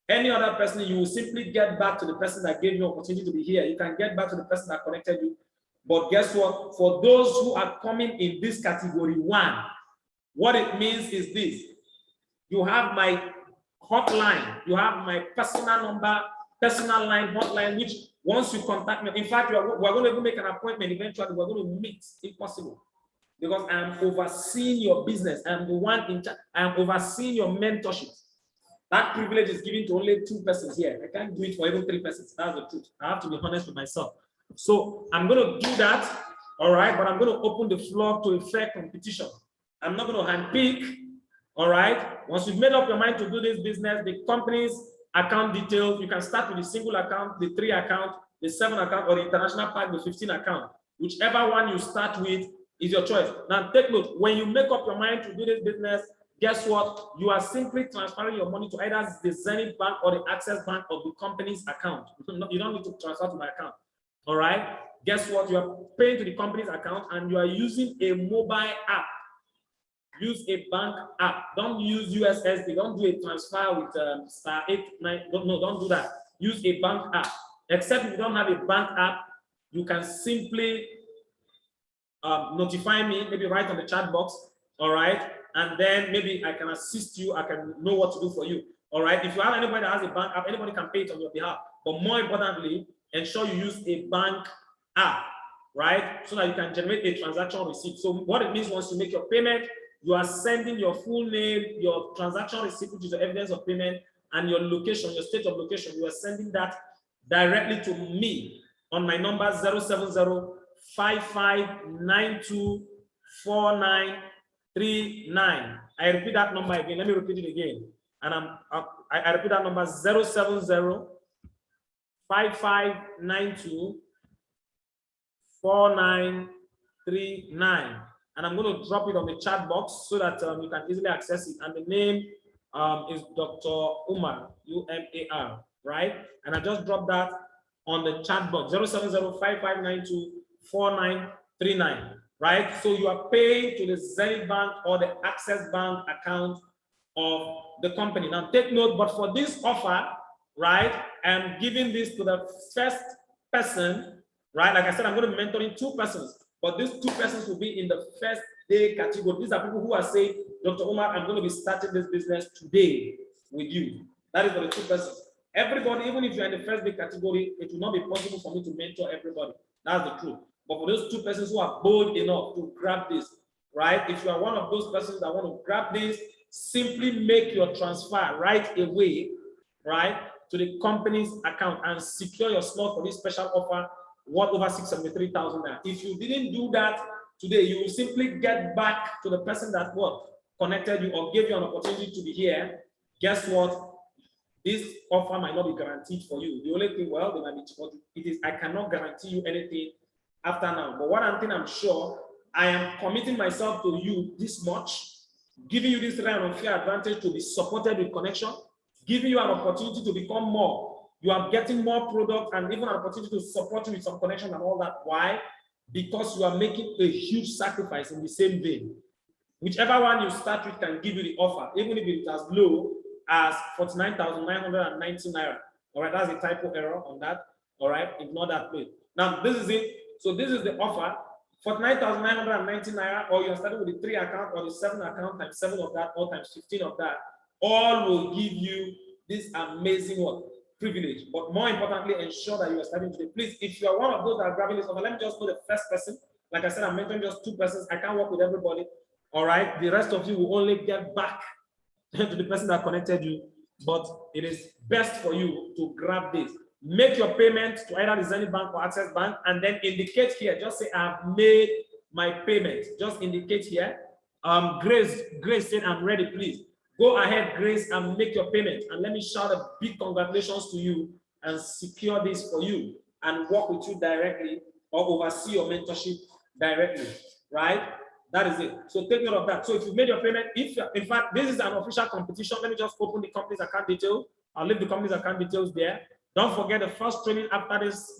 Any other person, you will simply get back to the person that gave you opportunity to be here. You can get back to the person that connected you. But guess what? For those who are coming in this category 1, what it means is this: you have my hotline, you have my personal number, personal line, hotline, which once you contact me, in fact, we're going to even make an appointment eventually. We're going to meet if possible, because I am overseeing your business. I am the one in charge. I am overseeing your mentorship. That privilege is given to only 2 persons here. I can't do it for even 3 persons. That's the truth. I have to be honest with myself. So I'm going to do that, all right, but I'm going to open the floor to a fair competition. I'm not going to handpick, all right? Once you've made up your mind to do this business, the company's account details, you can start with the single account, the 3 account, the 7 account, or the international pack, the 15 account. Whichever one you start with is your choice. Now take note: when you make up your mind to do this business, guess what? You are simply transferring your money to either the Zenith Bank or the Access Bank of the company's account. You don't need to transfer to my account. All right. Guess what? You are paying to the company's account and you are using a mobile app. Use a bank app. Don't use USSD. Don't do a transfer with *89. Don't do that. Use a bank app. Except if you don't have a bank app, you can simply notify me, maybe write on the chat box, all right? And then maybe I can assist you, I can know what to do for you, all right? If you have anybody that has a bank app, anybody can pay it on your behalf. But more importantly, ensure you use a bank app, right? So that you can generate a transaction receipt. So what it means, once you make your payment, you are sending your full name, your transaction receipt, which is the evidence of payment, and your location, your state of location. You are sending that directly to me on my number 070-5592-4939. I repeat that number again. Let me repeat it again. And I repeat that number 070-5592-4939. And I'm going to drop it on the chat box so that you can easily access it. And the name is Dr. Umar, U-M-A-R, right? And I just dropped that on the chat box, 070-5592-4939, right? So you are paying to the Zenith Bank or the Access Bank account of the company. Now take note, but for this offer, right, I'm giving this to the first person, right? Like I said, I'm going to be mentoring 2 persons, but these 2 persons will be in the first day category. These are people who are saying, Dr. Umar, I'm going to be starting this business today with you. That is for the 2 persons. Everybody, even if you're in the first day category, it will not be possible for me to mentor everybody. That's the truth. But for those 2 persons who are bold enough to grab this, right? If you are one of those persons that want to grab this, simply make your transfer right away, right, to the company's account and secure your slot for this special offer worth over 673,000 naira. If you didn't do that today, you will simply get back to the person that connected you or gave you an opportunity to be here. Guess what? This offer might not be guaranteed for you. The only thing, well, they might be, it is, I cannot guarantee you anything after now. But one thing I'm sure, I am committing myself to you this much, giving you this rare and unfair advantage to be supported with connection, giving you an opportunity to become more. You are getting more product and even an opportunity to support you with some connection and all that. Why? Because you are making a huge sacrifice in the same vein. Whichever one you start with can give you the offer, even if it is as low as 49,990 naira. All right, that's a typo error on that. All right, ignore that, please. Now, this is it. So this is the offer, 49,990 naira, or you're starting with the 3 account or the 7 account times 7 of that, or times 15 of that. All will give you this amazing privilege. But more importantly, ensure that you are starting today. Please, if you are one of those that are grabbing this offer, let me just know the first person. Like I said, I'm mentoring just 2 persons. I can't work with everybody. All right, the rest of you will only get back to the person that connected you, but it is best for you to grab this. Make your payment to either the Zenith Bank or Access Bank, and then indicate here, just say, I've made my payment. Just indicate here. Grace said, I'm ready, please. Go ahead, Grace, and make your payment. And let me shout a big congratulations to you and secure this for you and work with you directly or oversee your mentorship directly, right? That is it. So take note of that. So if you made your payment, in fact, this is an official competition. Let me just open the company's account details. I'll leave the company's account details there. Don't forget, the first training after this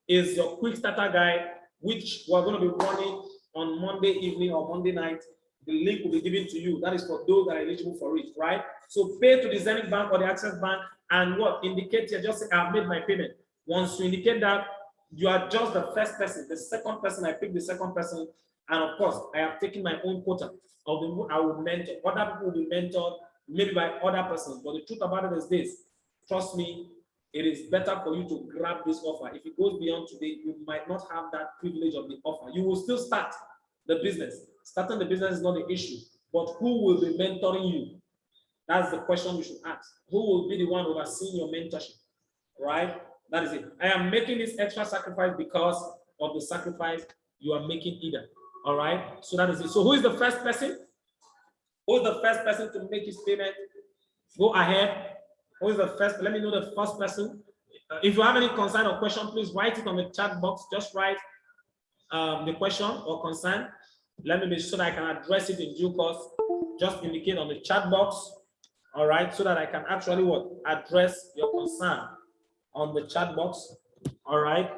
is your quick starter guide, which we're going to be running on Monday evening or Monday night. The link will be given to you. That is for those that are eligible for it, right? So pay to the Zenith Bank or the Access Bank and indicate here, just say, I've made my payment. Once you indicate that, you are just the first person. The second person, I pick the second person. And of course, I have taken my own quota of the I will mentor. Other people will be mentored, maybe by other persons. But the truth about it is this: trust me, it is better for you to grab this offer. If it goes beyond today, you might not have that privilege of the offer. You will still start the business. Starting the business is not the issue, but who will be mentoring you? That's the question you should ask. Who will be the one overseeing your mentorship? Right? That is it. I am making this extra sacrifice because of the sacrifice you are making either. All right, so that is it. So who is the first person? Who is the first person to make his payment? Go ahead. Who is the first? Let me know the first person. If you have any concern or question, please write it on the chat box. Just write the question or concern. Let me make sure that I can address it in due course. Just indicate on the chat box. All right, so that I can actually address your concern on the chat box. All right.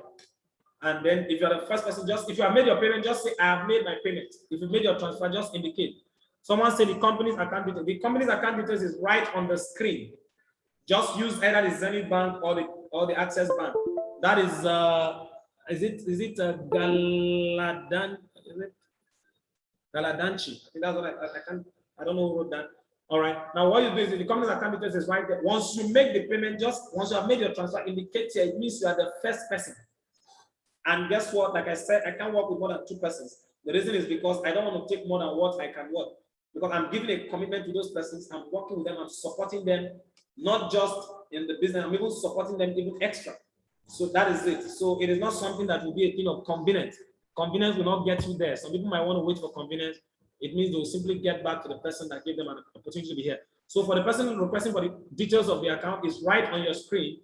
And then if you're the first person, if you have made your payment, just say, I have made my payment. If you made your transfer, just indicate. Someone said the company's account details. The company's account details is right on the screen. Just use either the Zenith Bank or the Access Bank. That is it Galadan? Is it Galadanchi? I think that's what I don't know who wrote that. All right. Now what you do is the company's account details is right there. Once you make the payment, once you have made your transfer, indicate here. It means you are the first person. And guess what? Like I said, I can't work with more than 2 persons. The reason is because I don't want to take more than what I can work. Because I'm giving a commitment to those persons. I'm working with them. I'm supporting them, not just in the business. I'm even supporting them even extra. So that is it. So it is not something that will be a thing of convenience. Convenience will not get you there. Some people might want to wait for convenience. It means they will simply get back to the person that gave them an opportunity to be here. So for the person requesting for the details of the account, is right on your screen.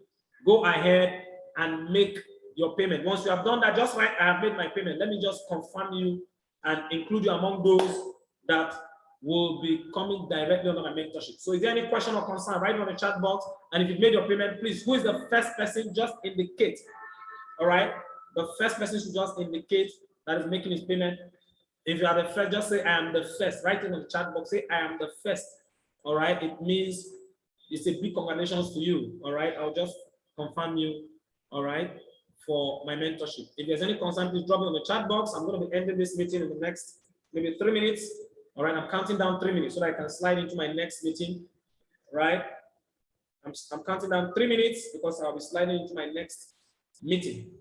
Go ahead and make your payment. Once you have done that, just write, I have made my payment. Let me just confirm you and include you among those that will be coming directly under my mentorship. So is there any question or concern? Write it on the chat box. And if you've made your payment, please, who is the first person? Just indicate. All right. The first person should just indicate that is making his payment. If you are the first, just say, I am the first. Write it on the chat box. Say, I am the first. All right. It means it's a big congratulations to you. All right. I'll just confirm you. All right. For my mentorship. If there's any concern, please drop it on the chat box. I'm going to be ending this meeting in the next maybe 3 minutes. All right, I'm counting down 3 minutes so that I can slide into my next meeting. Right? I'm counting down 3 minutes because I'll be sliding into my next meeting.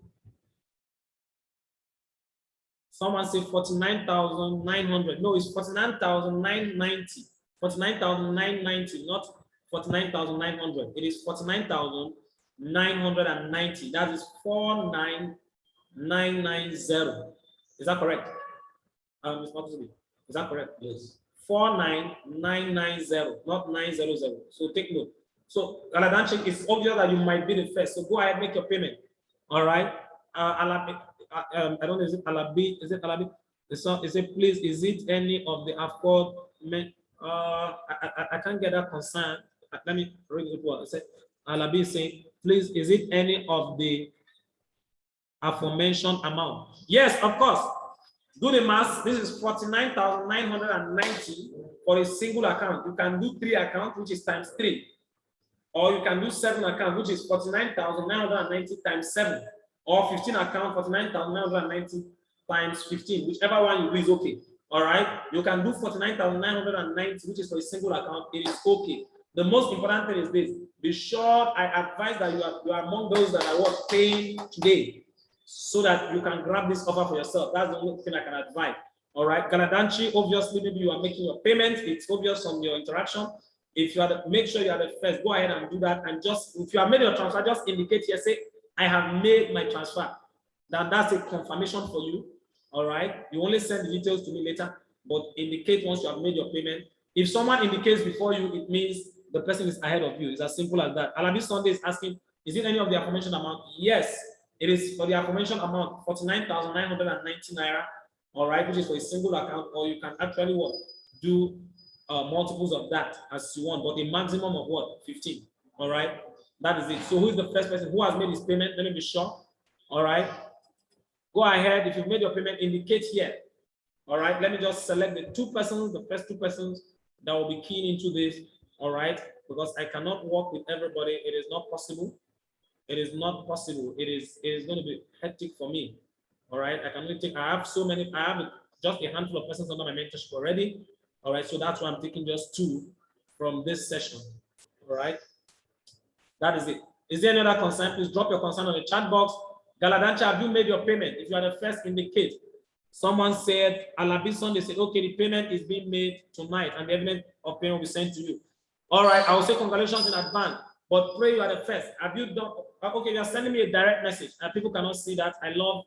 Someone said 49,900. No, it's 49,990. 49,990, not 49,900. It is 49,990. That is 49990. Is that correct? It's not to be. Is that correct? Yes. 49990, not 900. So take note. So Galadanchi, it's obvious that you might be the first. So go ahead, make your payment. All right. I don't know. Is it Alabi? Is it Alabi? Is it please? Is it any of the afford? I can't get that concern. Let me read it. What it said. Alabi is saying, please, is it any of the aforementioned amount? Yes, of course. Do the math. This is 49,990 for a single account. You can do 3 accounts, which is times 3. Or you can do 7 accounts, which is 49,990 times 7. Or 15 accounts, 49,990 times 15. Whichever one you do is okay. All right. You can do 49,990, which is for a single account. It is okay. The most important thing is this. Be sure I advise that you are among those that are paying today, so that you can grab this offer for yourself. That's the only thing I can advise. All right, Galadanchi, obviously, maybe you are making your payment. It's obvious from your interaction. If you are make sure you are the first, go ahead and do that. And just, if you have made your transfer, just indicate here, say, I have made my transfer. That's a confirmation for you. All right, you only send the details to me later, but indicate once you have made your payment. If someone indicates before you, it means the person is ahead of you. It's as simple as that. Alabi Sunday is asking, is it any of the aforementioned amount? Yes. It is for the aforementioned amount, 49,990 naira, all right, which is for a single account, or you can actually do multiples of that as you want, but a maximum of 15, all right? That is it. So who is the first person who has made his payment? Let me be sure, all right? Go ahead, if you've made your payment, indicate here, all right? Let me just select the 2 persons, the first 2 persons that will be keying into this, all right? Because I cannot work with everybody, it is not possible. It is not possible. It is going to be hectic for me. All right. I can only take, I have so many, I have just a handful of persons under my mentorship already. All right. So that's why I'm taking just 2 from this session. All right. That is it. Is there any other concern? Please drop your concern on the chat box. Galadancha, have you made your payment? If you are the first, indicate. Someone said, Alabison, they said, okay, the payment is being made tonight and the evidence of payment will be sent to you. All right. I will say congratulations in advance. But pray you are the first. Have you done? Okay, you are sending me a direct message. And people cannot see that. I love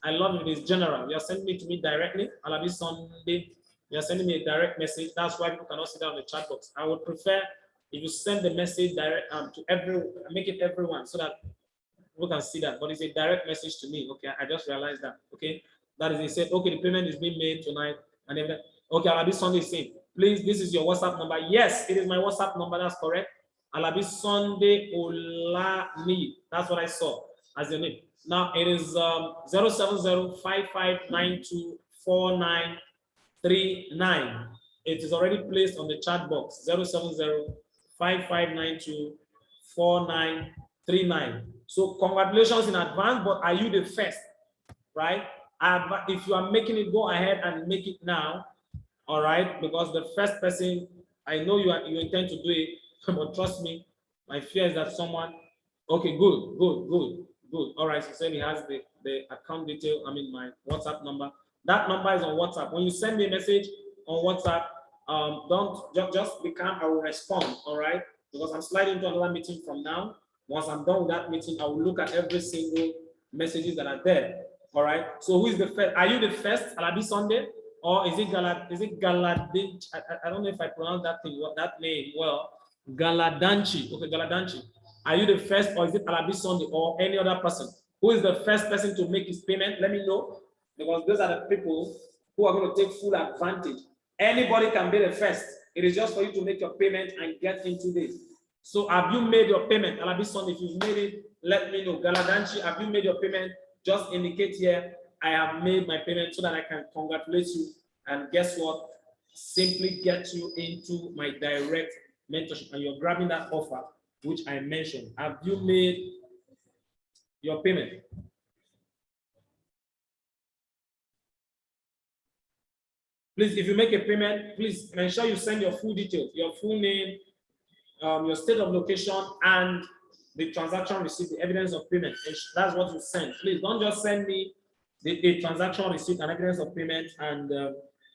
it is general. You are sending it to me directly. Alabi Sunday. You are sending me a direct message. That's why people cannot see that on the chat box. I would prefer if you send the message direct to everyone, make it everyone so that people can see that. But it's a direct message to me. Okay, I just realized that. Okay, that is it. Said okay, the payment is being made tonight, and then okay, Alabi Sunday is saying, please, this is your WhatsApp number. Yes, it is my WhatsApp number. That's correct. Alabi Sunday Olami. That's what I saw. as your name. Now it is 070-5592-4939. It is already placed on the chat box. 070-5592-4939. So congratulations in advance, but are you the first? Right? If you are making it, go ahead and make it now. All right, because the first person, I know you intend to do it, but trust me, my fear is that someone. Okay, good. All right, so he has the account detail. I mean, my WhatsApp number. That number is on WhatsApp. When you send me a message on WhatsApp, don't just be calm. I will respond. All right, because I'm sliding to another meeting from now. Once I'm done with that meeting, I will look at every single messages that are there. All right. So who is the first? Are you the first? Alabi Sunday, or is it Galadinch? I don't know if I pronounce that name well. Galadanchi. Okay, Galadanchi. Are you the first, or is it Alabi Sunday or any other person? Who is the first person to make his payment? Let me know, because those are the people who are going to take full advantage. Anybody can be the first. It is just for you to make your payment and get into this. So have you made your payment? Alabi Sunday, if you've made it, let me know. Galadanchi, have you made your payment? Just indicate here, I have made my payment, so that I can congratulate you. And guess what? Simply get you into my direct mentorship, and you're grabbing that offer which I mentioned. Have you made your payment? Please, if you make a payment, please make sure you send your full details, your full name, your state of location, and the transaction receipt, the evidence of payment. That's what you send. Please don't just send me the transaction receipt and evidence of payment and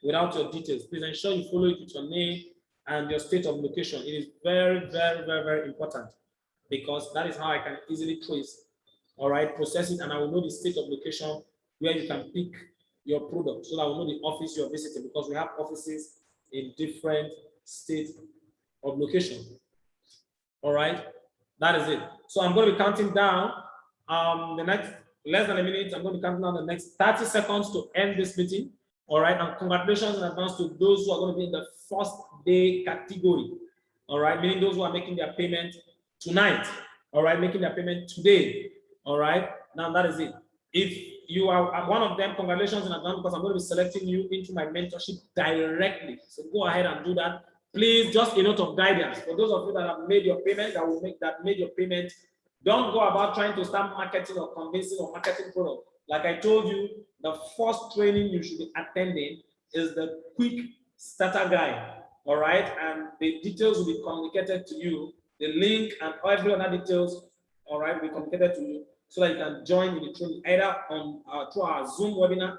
without your details. Please ensure you follow it with your name and your state of location. It is very, very, very, very important, because that is how I can easily trace, all right, process it, and I will know the state of location where you can pick your product, so that I will know the office you're visiting, because we have offices in different states of location. All right, that is it. So I'm going to be counting down the next less than a minute. I'm going to be counting down the next 30 seconds to end this meeting. All right, and congratulations in advance to those who are going to be in the first day category. All right, meaning those who are making their payment tonight. All right, making their payment today. All right, now that is it. If you are one of them, congratulations in advance, because I'm going to be selecting you into my mentorship directly. So go ahead and do that. Please, just a note of guidance for those of you that have made your payment, made your payment. Don't go about trying to start marketing or convincing or marketing product. Like I told you, the first training you should be attending is the quick starter guide. All right, and the details will be communicated to you. The link and every other details, all right, will be communicated to you, so that you can join in the training either on through our Zoom webinar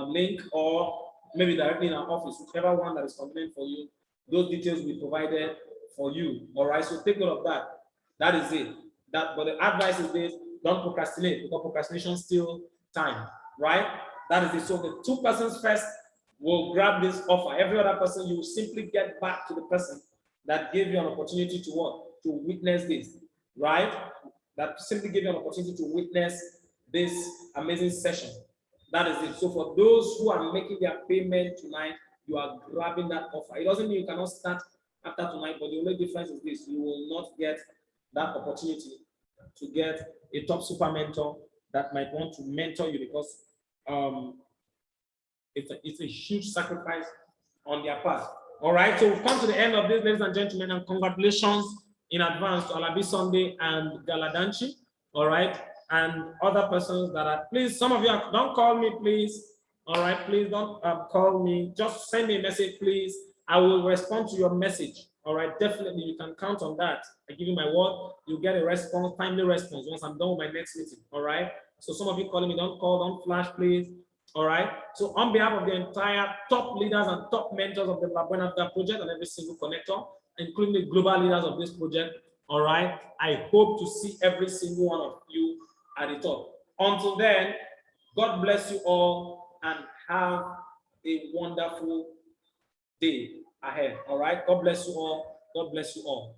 link, or maybe directly in our office, whichever one that is convenient for you. Those details will be provided for you. All right, so take note of that. That is it. But the advice is this: don't procrastinate, because procrastination steals time. Right? That is it. So the two persons first will grab this offer. Every other person, you will simply get back to the person that gave you an opportunity to what? To witness this. Right? That simply gave you an opportunity to witness this amazing session. That is it. So for those who are making their payment tonight, you are grabbing that offer. It doesn't mean you cannot start after tonight, but the only difference is this: you will not get that opportunity to get a top super mentor that might want to mentor you, because it's a huge sacrifice on their part. All right, so we've come to the end of this, ladies and gentlemen, and congratulations in advance to Alabi Sunday and Galadanchi. All right, and other persons that are, please, some of you don't call me, please. All right, please don't call me. Just send me a message, please. I will respond to your message. All right, definitely, you can count on that. I give you my word. You get a response, timely response, once I'm done with my next meeting. All right. So some of you calling me, don't call, don't flash, please. All right. So on behalf of the entire top leaders and top mentors of the LABUENA project and every single connector, including the global leaders of this project, all right, I hope to see every single one of you at the top. Until then, God bless you all and have a wonderful day ahead. All right. God bless you all. God bless you all.